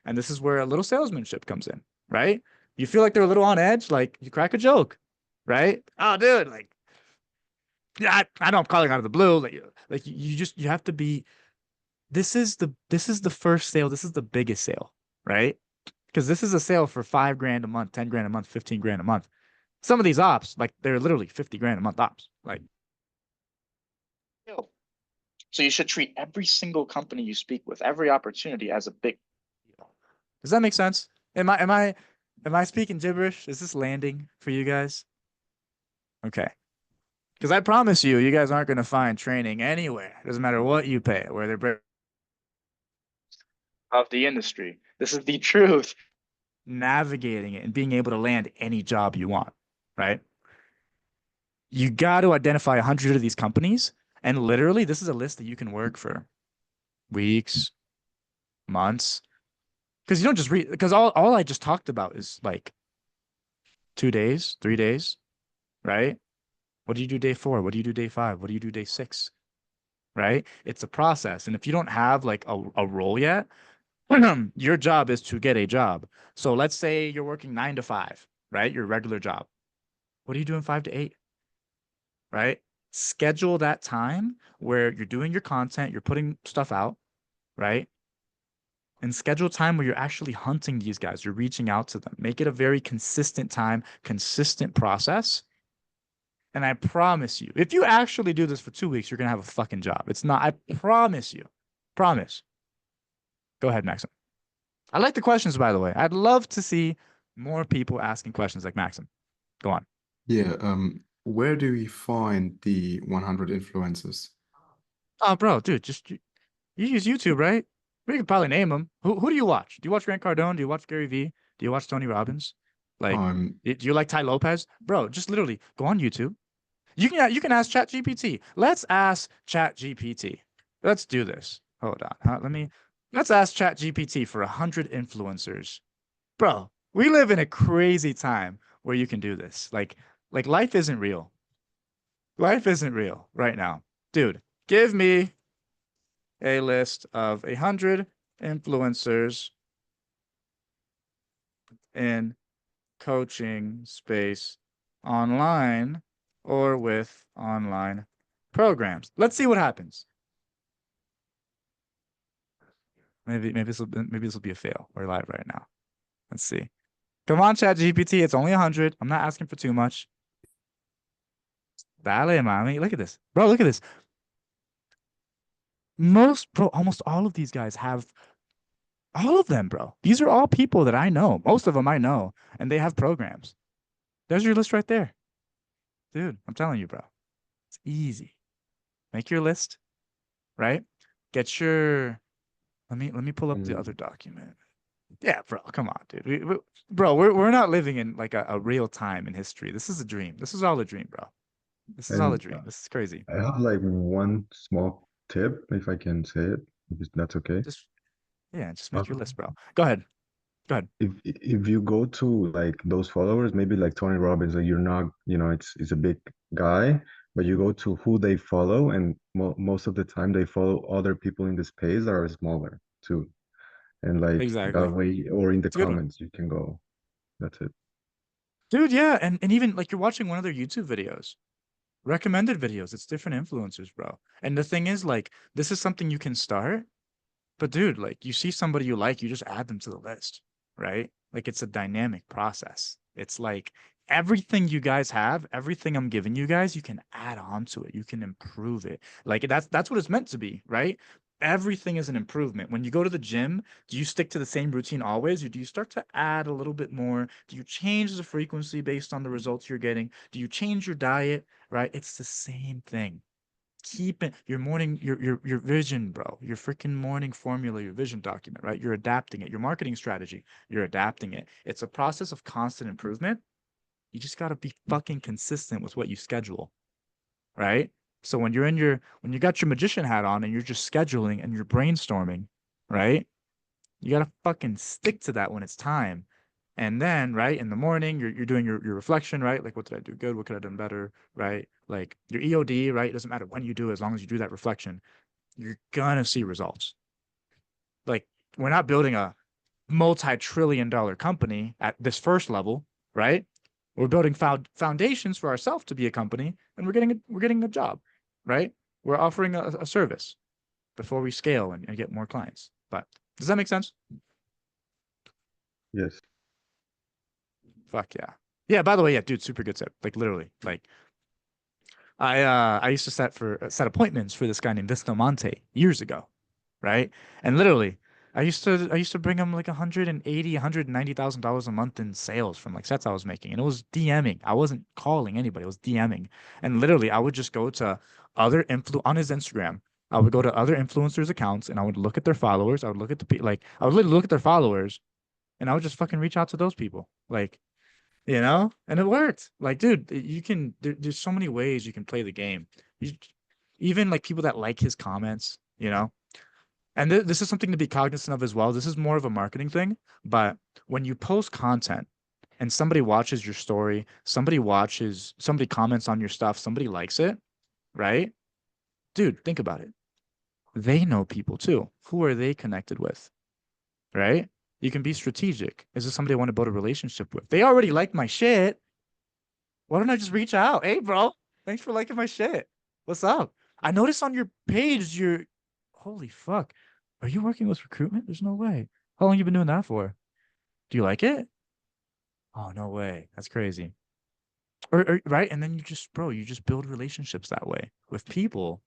And this is where a little salesmanship comes in, right? You feel like they're a little on edge, like you crack a joke, right? Oh, dude, like, yeah, I know I'm calling out of the blue. Like you have to be. This is the first sale. This is the biggest sale, right? Because this is a sale for 5 grand a month, 10 grand a month, 15 grand a month. Some of these ops, like they're literally 50 grand a month ops. Like, so you should treat every single company you speak with, every opportunity as a big deal. Does that make sense? Am I speaking gibberish? Is this landing for you guys? Okay. Because I promise you, you guys aren't going to find training anywhere. Doesn't matter what you pay, where they're of the industry. This is the truth. Navigating it and being able to land any job you want, right? You got to identify 100 of these companies. And literally, this is a list that you can work for weeks, months. Because you don't just read, because all I just talked about is like 2 days, 3 days, right? What do you do day 4? What do you do day 5? What do you do day 6? Right? It's a process. And if you don't have like a role yet, your job is to get a job. So let's say you're working 9 to 5, right? Your regular job. What are you doing 5 to 8? Right? Schedule that time where you're doing your content, you're putting stuff out, right? And schedule time where you're actually hunting these guys, you're reaching out to them. Make it a very consistent time, consistent process. And I promise you, if you actually do this for 2 weeks, you're gonna have a fucking job. It's not, I promise you. Promise. Go ahead, Maxim. I like the questions, by the way. I'd love to see more people asking questions like Maxim. Go on. Yeah, where do we find the 100 influencers? Oh, bro, dude, just you use YouTube, right? We could probably name them. Who do you watch? Do you watch Grant Cardone? Do you watch Gary Vee? Do you watch Tony Robbins? Like, Um, do you like Ty Lopez? Bro, just literally go on YouTube. You can ask ChatGPT. Let's ask ChatGPT. Let's do this. Hold on. Let's ask ChatGPT for 100 influencers. Bro, we live in a crazy time where you can do this. Like life isn't real. Life isn't real right now. Dude, give me a list of 100 influencers in coaching space online or with online programs. Let's see what happens. Maybe this will be a fail. We're live right now. Let's see. Come on, ChatGPT. It's only 100. I'm not asking for too much. Dale, mami. Look at this. Bro, look at this. Almost all of these guys have all of them, bro. These are all people that I know. Most of them I know, and they have programs. There's your list right there. Dude, I'm telling you, bro. It's easy. Make your list, right? Get your let me pull up the other document. Yeah, bro, come on, dude. We're not living in like a real time in history. This is a dream. This is all a dream, bro. This is all a And dream. This is crazy. I have like one small tip, if I can say it, if that's okay. Just just Uh, make your list, bro. Go ahead. Go ahead. if you go to like those followers, maybe like Tony Robbins, like you're not, it's a big guy, but you go to who they follow, and most of the time they follow other people in the space that are smaller too. And like Exactly. that way, or in the It's a good one. comments, you can go. That's it. Dude, yeah, and even like you're watching one of their YouTube videos. Recommended videos. It's different influencers, bro. And the thing is, like, this is something you can start. But dude, like you see somebody you like, you just add them to the list, right? Like it's a dynamic process. It's like everything you guys have, everything I'm giving you guys, you can add on to it. You can improve it. Like that's what it's meant to be, right? Everything is an improvement. When you go to the gym, do you stick to the same routine always, or do you start to add a little bit more? Do you change the frequency based on the results you're getting? Do you change your diet, right? It's the same thing. Keep it your morning, your vision, bro, your freaking morning formula, your vision document, right? You're adapting it. Your marketing strategy, you're adapting it. It's a process of constant improvement. You just got to be fucking consistent with what you schedule, right? So when you got your magician hat on and you're just scheduling and you're brainstorming, right? You got to fucking stick to that when it's time. And then, right, in the morning, you're doing your reflection, right? Like, what did I do good? What could I have done better? Right? Like your EOD, right? It doesn't matter when you do it, as long as you do that reflection, you're gonna see results. Like, we're not building a multi-trillion-dollar company at this first level, right? We're building foundations for ourselves to be a company, and we're getting a job, right? We're offering a service before we scale and get more clients. But does that make sense? Yes. Fuck yeah. Yeah, by the way, yeah, dude, super good tip. Like literally. Like I used to set appointments for this guy named Vistamante years ago, right? And literally, I used to bring him like 180, $190,000 a month in sales from like sets I was making. And it was DMing. I wasn't calling anybody, it was DMing. And literally I would just go to on his Instagram. I would go to other influencers' accounts and I would look at their followers. I would look at I would literally look at their followers and I would just fucking reach out to those people. Like, and it worked. Like, dude, there's so many ways you can play the game. You, even like people that like his comments, and this is something to be cognizant of as well. This is more of a marketing thing, but when you post content and somebody watches your story, somebody comments on your stuff, somebody likes it, right? Dude, think about it. They know people too. Who are they connected with? Right? You can be strategic. Is this somebody I want to build a relationship with? They already like my shit. Why don't I just reach out? Hey, bro, thanks for liking my shit. What's up? I noticed on your page you're holy fuck. Are you working with recruitment? There's no way. How long you been doing that for? Do you like it? Oh, no way. That's crazy. Or right? And then you just, bro, you just build relationships that way with people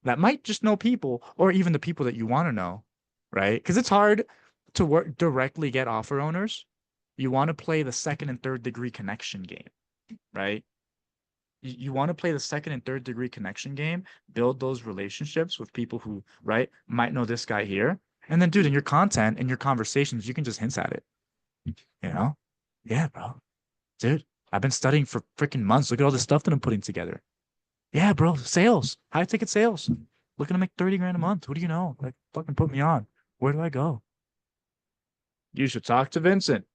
that might just know people or even the people that you want to know, right? Because it's hard to work directly get offer owners. You want to play the second and third degree connection game, right? You want to play the second and third degree connection game, build those relationships with people who, right, might know this guy here. And then, dude, in your content, in your conversations, you can just hint at it, you know? Yeah, bro. Dude, I've been studying for freaking months. Look at all the stuff that I'm putting together. Yeah, bro. Sales, high ticket sales. Looking to make 30 grand a month. Who do you know? Like, fucking put me on. Where do I go? You should talk to Vincent.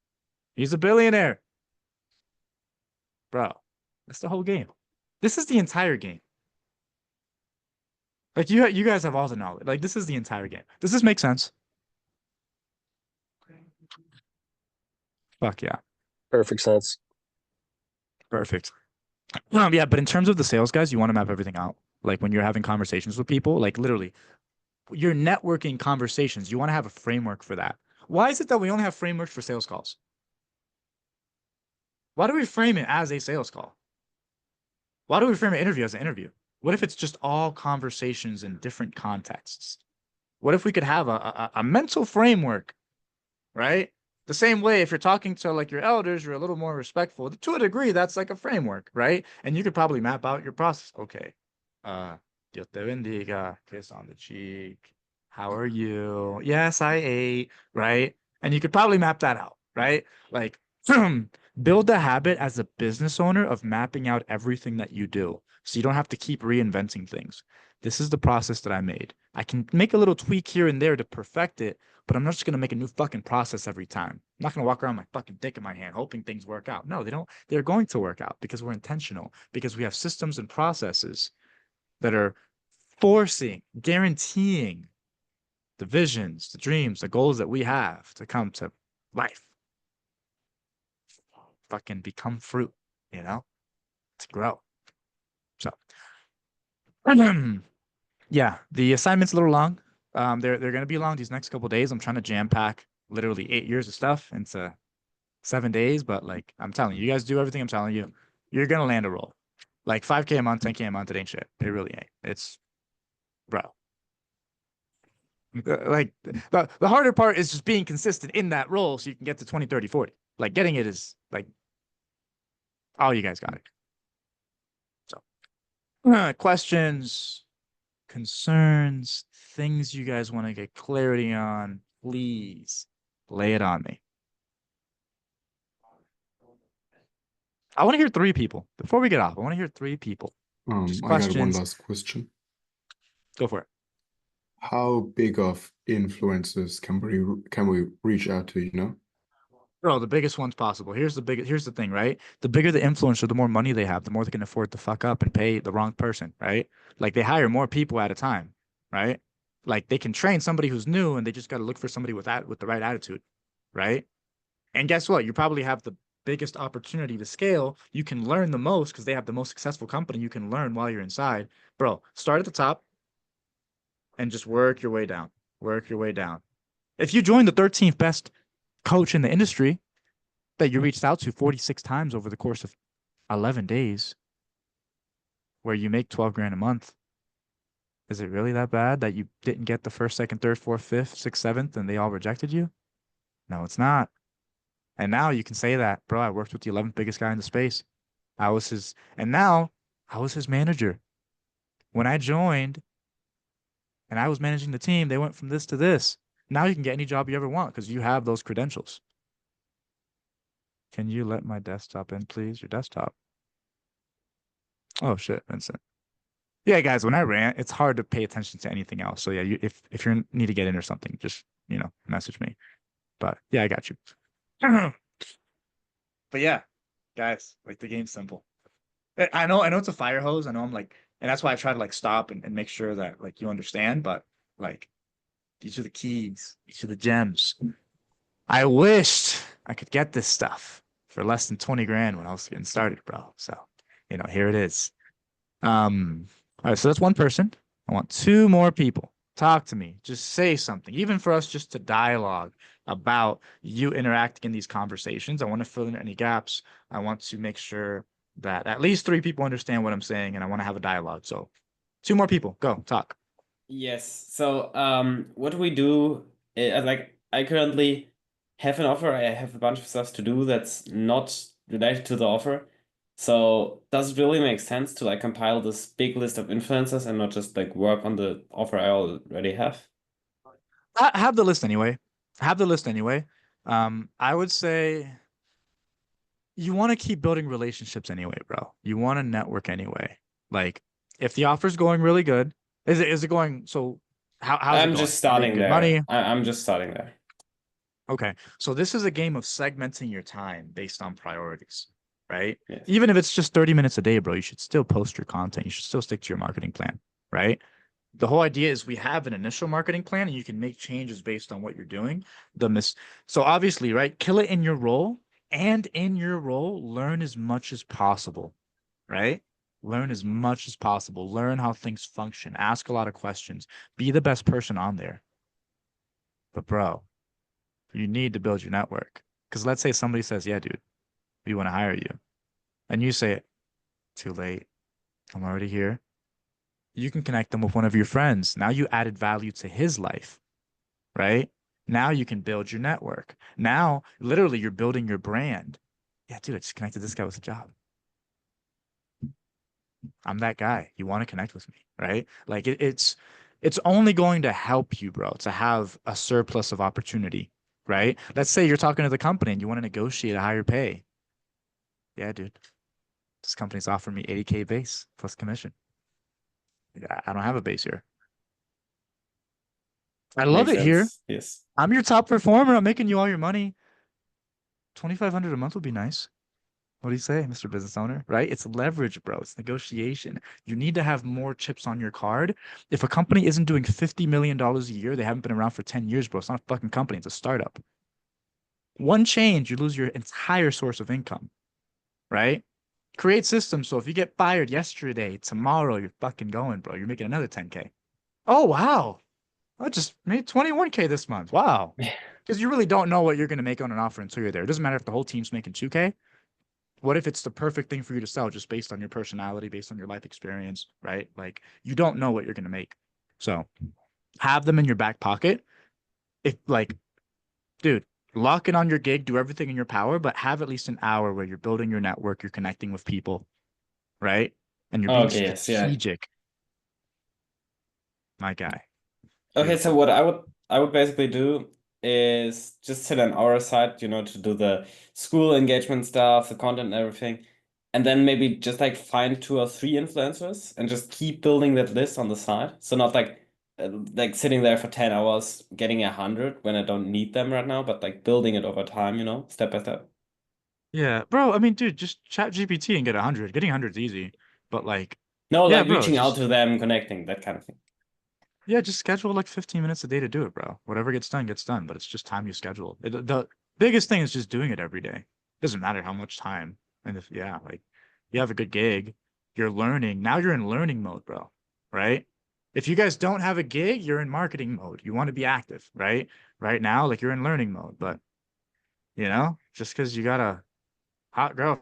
He's a billionaire. Bro, that's the whole game. This is the entire game. Like, you guys have all the knowledge. Like, this is the entire game. Does this make sense? Fuck yeah. Perfect sense. Perfect. Yeah, but in terms of the sales guys, you want to map everything out. Like when you're having conversations with people, like literally your networking conversations, you want to have a framework for that. Why is it that we only have frameworks for sales calls? Why do we frame it as a sales call? Why do we frame an interview as an interview? What if it's just all conversations in different contexts? What if we could have a mental framework, right? The same way, if you're talking to like your elders, you're a little more respectful. To a degree, that's like a framework, right? And you could probably map out your process. Okay. Dios te bendiga, kiss on the cheek. How are you? Yes, I ate, right? And you could probably map that out, right? Like, build the habit as a business owner of mapping out everything that you do. So you don't have to keep reinventing things. This is the process that I made. I can make a little tweak here and there to perfect it, but I'm not just gonna make a new fucking process every time. I'm not gonna walk around with my fucking dick in my hand hoping things work out. No, they don't. They're going to work out because we're intentional, because we have systems and processes that are forcing, guaranteeing the visions, the dreams, the goals that we have to come to life. Fucking become fruit, you know, to grow. So, yeah, the assignment's a little long. They're gonna be long these next couple days. I'm trying to jam pack literally 8 years of stuff into 7 days, but like I'm telling you, you guys do everything I'm telling you, you're gonna land a role. Like 5K a month, 10K a month, it ain't shit. It really ain't. It's bro. Like the harder part is just being consistent in that role so you can get to 20, 30, 40. Like getting it is like, oh, you guys got it. So questions, concerns, things you guys want to get clarity on, please lay it on me. I want to hear 3 people before we get off. I want to hear 3 people. Just I got one questions. last question. Go for it. How big of influencers can we reach out to, you know? Bro, the biggest ones possible. Here's the thing, right? The bigger the influencer, the more money they have, the more they can afford to fuck up and pay the wrong person, right? Like they hire more people at a time, right? Like they can train somebody who's new and they just got to look for somebody with the right attitude, right? And guess what? You probably have the biggest opportunity to scale. You can learn the most because they have the most successful company. You can learn while you're inside. Bro, start at the top and just work your way down. Work your way down. If you join the 13th best coach in the industry that you reached out to 46 times over the course of 11 days, where you make 12 grand a month, is it really that bad that you didn't get the first, second, third, fourth, fifth, sixth, seventh, and they all rejected you? No, it's not. And now you can say that, bro, I worked with the 11th biggest guy in the space. And now I was his manager. When I joined and I was managing the team, they went from this to this. Now you can get any job you ever want because you have those credentials. Can you let my desktop in, please? Your desktop. Oh shit, Vincent. Yeah, guys, when I rant, it's hard to pay attention to anything else. So yeah, if you need to get in or something, just message me. But yeah, I got you. But yeah, guys, like the game's simple. I know it's a fire hose. I know I'm like, and that's why I try to like stop and make sure that like you understand. But like, these are the keys. These are the gems. I wished I could get this stuff for less than 20 grand when I was getting started, bro. So, here it is. All right, so that's one person. I want two more people. Talk to me. Just say something, even for us just to dialogue about you interacting in these conversations. I want to fill in any gaps. I want to make sure that at least three people understand what I'm saying, and I want to have a dialogue. So, two more people. Go, talk. Yes. So, what we do, like, I currently have an offer. I have a bunch of stuff to do that's not related to the offer. So, does it really make sense to like compile this big list of influencers and not just like work on the offer I already have? Have the list anyway. Have the list anyway. I would say you want to keep building relationships anyway, bro. You want to network anyway. Like, if the offer's going really good, is it going? So, how's it I'm going? just You making starting good there. money? I'm just starting there. Okay, so this is a game of segmenting your time based on priorities, right? Yes. Even if it's just 30 minutes a day, bro, you should still post your content. You should still stick to your marketing plan, right? The whole idea is we have an initial marketing plan and you can make changes based on what you're doing. So obviously, right, kill it in your role, and in your role, learn as much as possible, right? Learn as much as possible. Learn how things function. Ask a lot of questions. Be the best person on there. But bro, you need to build your network. Because let's say somebody says, yeah, dude, we want to hire you. And you say, too late. I'm already here. You can connect them with one of your friends. Now you added value to his life, right? Now you can build your network. Now, literally, you're building your brand. Yeah, dude, I just connected this guy with a job. I'm that guy. You want to connect with me, right? Like it's only going to help you, bro, to have a surplus of opportunity, right? Let's say you're talking to the company and you want to negotiate a higher pay. Yeah, dude. This company's offering me 80K base plus commission. I don't have a base here. I love Makes it here. sense. Yes. I'm your top performer. I'm making you all your money. 2,500 a month would be nice. What do you say, Mr. Business Owner? Right? It's leverage, bro. It's negotiation. You need to have more chips on your card. If a company isn't doing $50 million a year, they haven't been around for 10 years, bro. It's not a fucking company. It's a startup. One change, you lose your entire source of income, right? Create systems so if you get fired yesterday, tomorrow you're fucking going, bro. You're making another 10K. Oh, wow. I just made 21K this month. Wow. Because you really don't know what you're going to make on an offer until you're there. It doesn't matter if the whole team's making 2K. What if it's the perfect thing for you to sell just based on your personality, based on your life experience, right? Like you don't know what you're going to make. So have them in your back pocket. If like, dude, lock in on your gig, do everything in your power, but have at least an hour where you're building your network, you're connecting with people, right? And you're being Okay. Yes. Yeah. strategic. My guy. Okay, so Beautiful. what I would basically do is just sit on our side, to do the school engagement stuff, the content and everything, and then maybe just like find 2 or 3 influencers and just keep building that list on the side. So not like sitting there for 10 hours getting 100 when I don't need them right now, but like building it over time, step by step. Yeah, bro. I mean, dude, just chat GPT and get 100. Getting 100 is easy, but like, No, yeah, like bro, reaching out just to them, connecting, that kind of thing. yeah, just schedule like 15 minutes a day to do it, bro. Whatever gets done, but it's just time you schedule. The biggest thing is just doing it every day. Doesn't matter how much time. And if, yeah, like you have a good gig, you're learning. Now you're in learning mode, bro. Right? If you guys don't have a gig, you're in marketing mode. You want to be active, right? Right now, like you're in learning mode, but just because you got a hot girl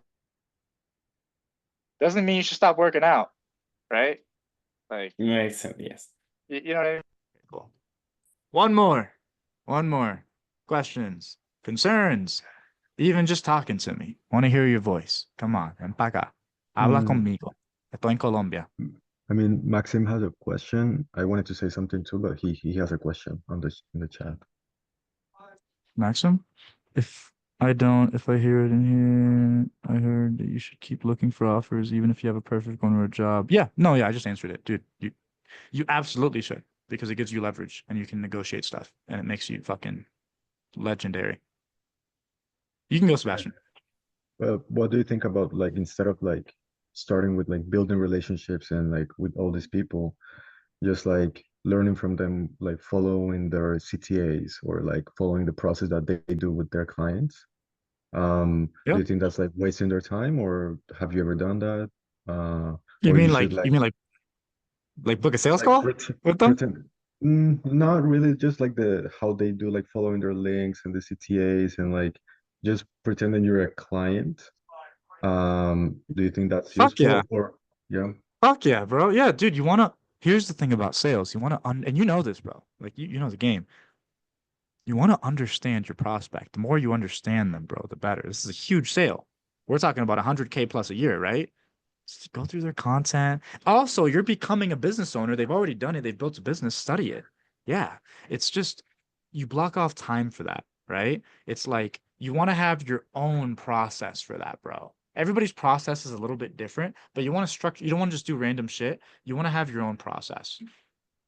doesn't mean you should stop working out, right? Like, Makes sense, yes. you know what I mean? Cool. One more. Questions, concerns, even just talking to me. Want to hear your voice. Come on, ven pa' acá. Habla Mm, conmigo. Estoy en Colombia. I mean, Maxim has a question. I wanted to say something too, but he has a question on in the chat. Maxim, if if I hear it in here, I heard that you should keep looking for offers, even if you have a perfect one or a job. Yeah, no, yeah, I just answered it, dude. You absolutely should because it gives you leverage and you can negotiate stuff and it makes you fucking legendary. You can go, Sebastian. Well, what do you think about like instead of like starting with like building relationships and like with all these people, just like learning from them, like following their CTAs or like following the process that they do with their clients? Do Yep. you think that's like wasting their time, or have you ever done that? You Or you mean should like you mean like book a sales like call with them? pretend not really, just like the how they do, like following their links and the CTAs, and like just pretending you're a client. Do you think that's Fuck yeah. useful, or yeah? Fuck yeah, bro. Yeah, dude, here's the thing about sales. You wanna and you know this, bro. Like you know the game. You want to understand your prospect. The more you understand them, bro, the better. This is a huge sale. We're talking about 100K plus a year, right? Just go through their content. Also, you're becoming a business owner. They've already done it. They've built a business. Study it. Yeah. It's just you block off time for that, right? It's like you want to have your own process for that, bro. Everybody's process is a little bit different, but you want to structure, you don't want to just do random shit. You want to have your own process,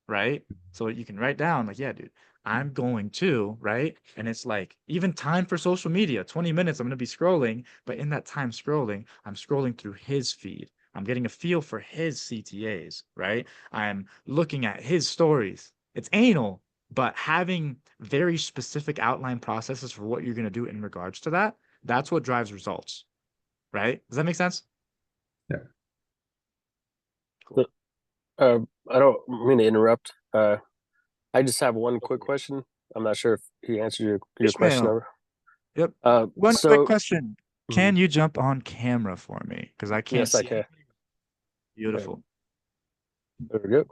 right? So you can write down, like, yeah, dude, I'm going to, right? And it's like even time for social media, 20 minutes, I'm going to be scrolling, but in that time scrolling, I'm scrolling through his feed. I'm getting a feel for his CTAs, right? I'm looking at his stories. It's anal, but having very specific outline processes for what you're going to do in regards to that, that's what drives results, right? Does that make sense? Yeah. Cool. I don't mean to interrupt. I just have one quick question. I'm not sure if he answered your question. Ishmael. Over. Yep. Uh, One quick so question. Can you jump on camera for me? Because I can't yes, I see. can. Beautiful. There we go.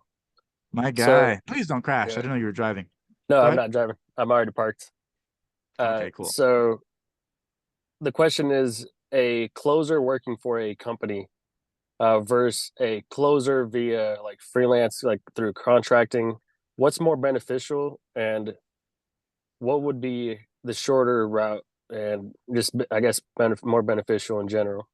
My So guy. Please don't crash. I yeah. didn't know you were driving. No, Go I'm ahead. not driving. I'm already parked. Okay, cool. So the question is a closer working for a company versus a closer via like freelance, like through contracting. What's more beneficial, and what would be the shorter route, and just I guess more beneficial in general?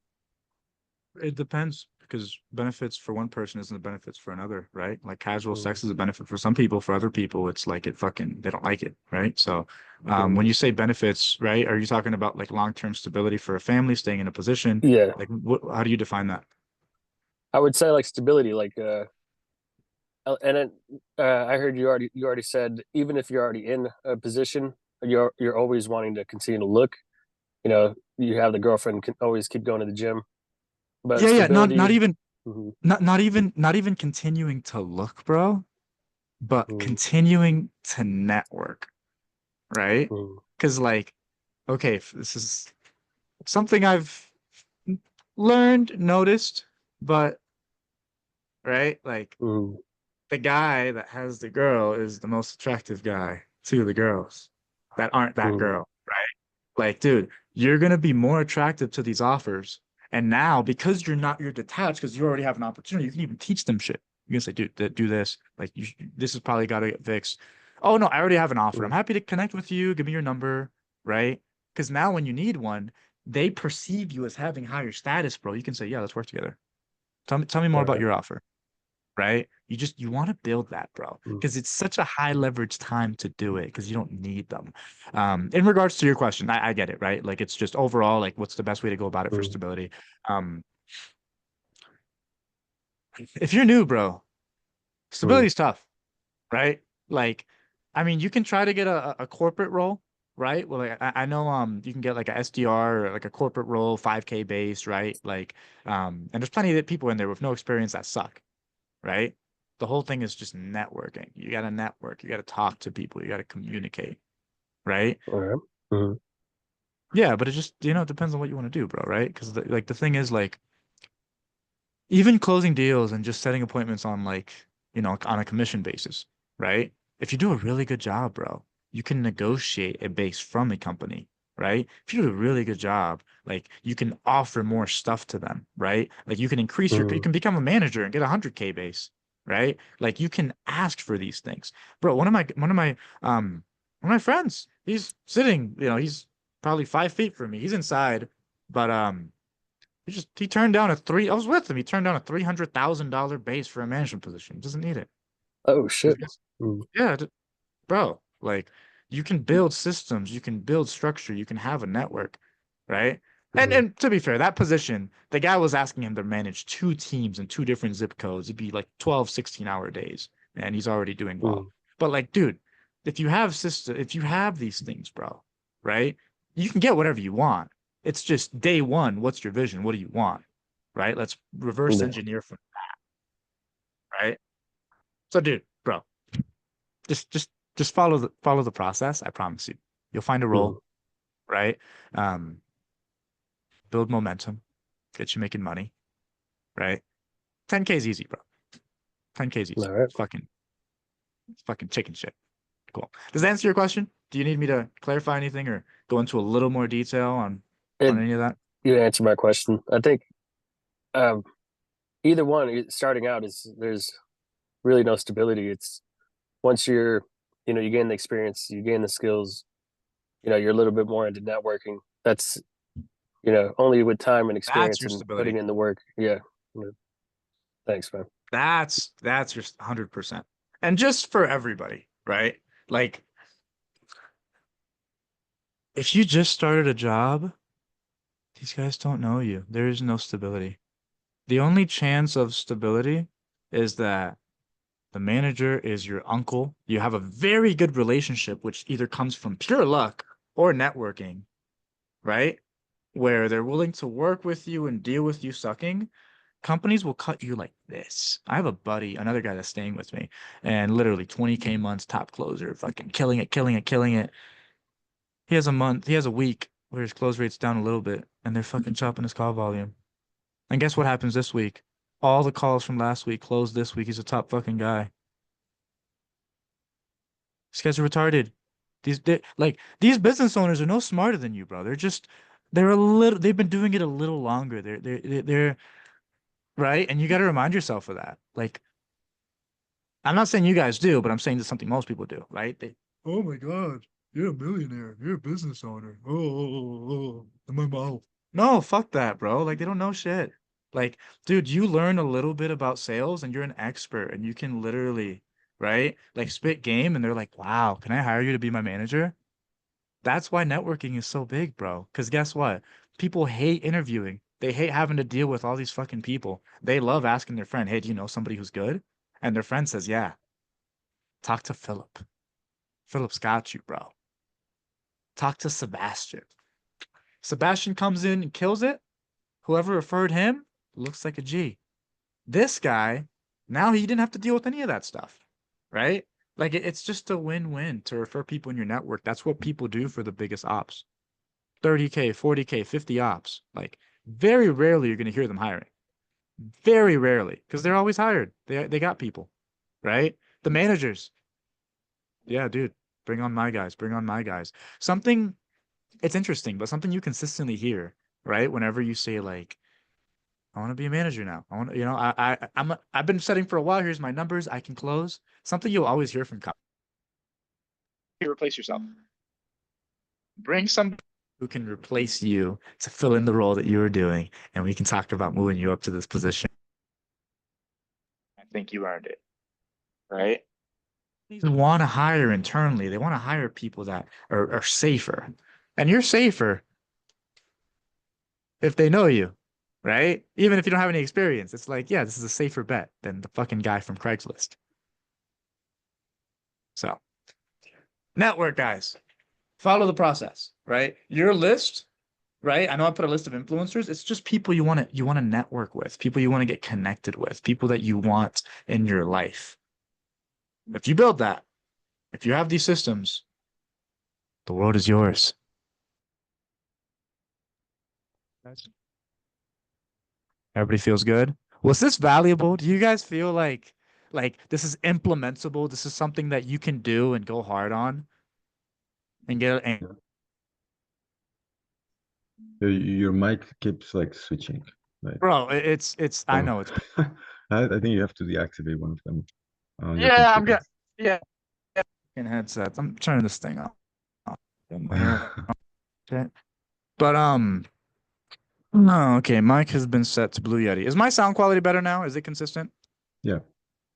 It depends because benefits for one person isn't the benefits for another, right? Like casual sex is a benefit for some people. For other people, it's like they don't like it, right? So when you say benefits, right, are you talking about like long-term stability for a family, staying in a position? Yeah, Like how do you define that? I would say like stability, like and then I heard you already said even if you're already in a position, you're always wanting to continue to look. You know, you have the girlfriend can always keep going to the gym, but Yeah, yeah, not stability. even Mm-hmm, not even continuing to look, bro, but mm-hmm, continuing to network, right? mm-hmm, Because like, okay, this is something I've learned, noticed, but right, like mm-hmm, the guy that has the girl is the most attractive guy to the girls that aren't that mm-hmm, girl, right? Like, dude, you're gonna be more attractive to these offers. And now, because you're detached, because you already have an opportunity, you can even teach them shit. You can say, dude, do this. Like, this is probably got to get fixed. Oh no, I already have an offer. I'm happy to connect with you. Give me your number, right? Because now, when you need one, they perceive you as having higher status, bro. You can say, yeah, let's work together. Tell me more all about right, your offer, right? You want to build that, bro, mm-hmm, because it's such a high leverage time to do it because you don't need them. In regards to your question, I get it, right? Like it's just overall, like what's the best way to go about it for mm-hmm, stability? Um, if you're new, bro, mm-hmm, stability's tough, right? Like, I mean, you can try to get a corporate role, right? Well, like I know you can get like a SDR or like a corporate role, 5K base, right? Like and there's plenty of people in there with no experience that suck, right? The whole thing is just networking. You got to network. You got to talk to people. You got to communicate, right? all right, mm-hmm, Yeah, but it just, it depends on what you want to do, bro, right? Because like the thing is like even closing deals and just setting appointments on like, on a commission basis, right? If you do a really good job, bro, you can negotiate a base from a company, right? If you do a really good job, like you can offer more stuff to them, right? Like you can you mm-hmm, can become a manager and get a 100K base, right? Like you can ask for these things. Bro, one of my friends, he's sitting, he's probably 5 feet from me. He's inside, but he turned down I was with him. He turned down a $300,000 base for a management position. He doesn't need it. oh 'Cause shit. yeah, bro, like you can build systems, you can build structure, you can have a network, right? And Mm-hmm, and to be fair, that position, the guy was asking him to manage two teams in two different zip codes. It'd be like 12, 16-hour days, and he's already doing well. mm-hmm, But like, dude, if you have these things, bro, right? You can get whatever you want. It's just day one. What's your vision? What do you want? Right? Let's reverse Yeah. engineer from that. Right? So, dude, bro, just follow the process. I promise you, you'll find a role. Mhm. Right? Um, build momentum, get you making money. Right? 10K is easy, bro. 10K is easy. All right. It's fucking chicken shit. Cool. Does that answer your question? Do you need me to clarify anything or go into a little more detail on It, any of that? you answered my question. I think um, either one, starting out is there's really no stability. It's once you're, you gain the experience, you gain the skills, you're a little bit more into networking. That's, only with time and That's experience your and putting stability. in the work. Yeah. Thanks, man. That's your 100%. And just for everybody, right? Like, if you just started a job, these guys don't know you. There is no stability. The only chance of stability is that the manager is your uncle. You have a very good relationship, which either comes from pure luck or networking, right? Where they're willing to work with you and deal with you sucking. Companies will cut you like this. I have a buddy, another guy that's staying with me, and literally 20K months, top closer, fucking killing it, killing it, killing it. He has a week where his close rate's down a little bit, and they're fucking chopping his call volume. And guess what happens this week? All the calls from last week closed this week. He's a top fucking guy. These guys are retarded. These business owners are no smarter than you, bro. They've been doing it a little longer. They're right, and you got to remind yourself of that. Like, I'm not saying you guys do, but I'm saying it's something most people do, right? Oh my God, you're a millionaire. You're a business owner. Oh, my mouth. No, fuck that, bro. Like, they don't know shit. Like, dude, you learn a little bit about sales and you're an expert and you can literally, right? Like, spit game and they're like, wow, can I hire you to be my manager? That's why networking is so big, bro. Because guess what? People hate interviewing. They hate having to deal with all these fucking people. They love asking their friend, hey, do you know somebody who's good? And their friend says, yeah, talk to Philip. Philip's got you, bro. Talk to Sebastian. Sebastian comes in and kills it. Whoever referred him looks like a G. This guy, now he didn't have to deal with any of that stuff, right? Like it's just a win-win to refer people in your network. That's what people do for the biggest ops. 30K, 40K, 50 ops. Like very rarely you're going to hear them hiring. Very rarely, because they're always hired. They got people, right? The managers. Yeah, dude, bring on my guys, bring on my guys. Something it's interesting, but something you consistently hear, right? Whenever you say like, I want to be a manager now. I want to, I've been setting for a while. Here's my numbers. I can close. Something you'll always hear from companies. You replace yourself. Bring some who can replace you to fill in the role that you were doing, and we can talk about moving you up to this position. I think you earned it, right? These want to hire internally. They want to hire people that are safer, and you're safer if they know you, right? Even if you don't have any experience, it's like, yeah, this is a safer bet than the fucking guy from Craigslist. So, network guys, follow the process, right? Your list, right? I know I put a list of influencers. It's just people you want to network with, people you want to get connected with, people that you want in your life. If you build that, if you have these systems, the world is yours. Everybody feels good. Was this valuable? Do you guys feel like this is implementable? This is something that you can do and go hard on and get and Your mic keeps like switching. Like, bro, it's I oh. know it's I think you have to deactivate one of them on your yeah, computer. yeah in headsets. I'm turning this thing off. In my hair. Okay. But no, okay. Mic has been set to Blue Yeti. Is my sound quality better now? Is it consistent? Yeah.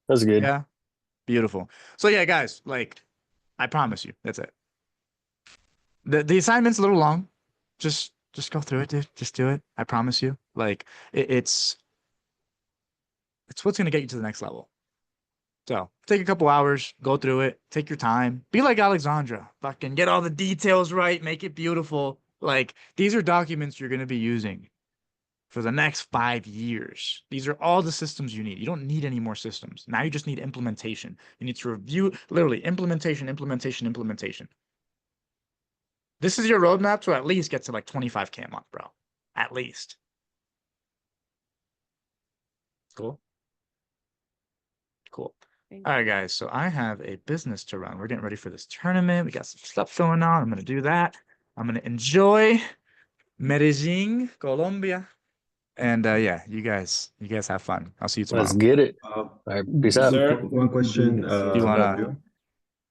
That's good. Yeah. Beautiful. So yeah, guys, like I promise you, that's it. The assignment's a little long. Just go through it, dude. Just do it. I promise you. Like it's what's gonna get you to the next level. So take a couple hours, go through it, take your time. Be like Alexandra. Fucking get all the details right, make it beautiful. Like, these are documents you're going to be using for the next 5 years. These are all the systems you need. You don't need any more systems. Now you just need implementation. You need to review, literally, implementation, implementation, implementation. This is your roadmap to at least get to like 25K a month, bro. At least. Cool. Cool. Thank All right, you. guys. So I have a business to run. We're getting ready for this tournament. We got some stuff going on. I'm going to do that. I'm going to enjoy Medellin, Colombia. And yeah, you guys have fun. I'll see you tomorrow. Let's get it. Uh, All right, peace out. Sir. one question, See you You wanna- tomorrow. Fabio.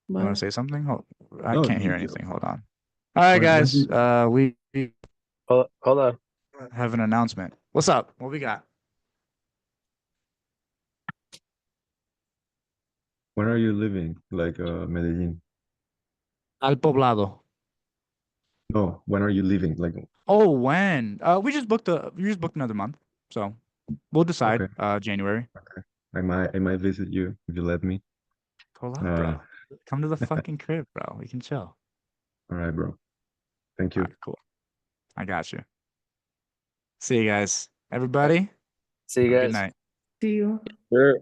You want Bye. to say something? Hold, I No, can't hear you- anything. Hold on. All right, When guys. did- We Hold on. have an announcement. What's up? What we got? When are you leaving? Like Medellin? Al Poblado. No, when are you leaving? Like, Oh, when? We just booked another month. So we'll decide Okay. January. I might visit you if you let me. Pull up, bro. Come to the fucking crib, bro. We can chill. All right, bro. Thank All you. right, cool. I got you. See you guys. Everybody. See you Have a guys. good night. See you. Sure.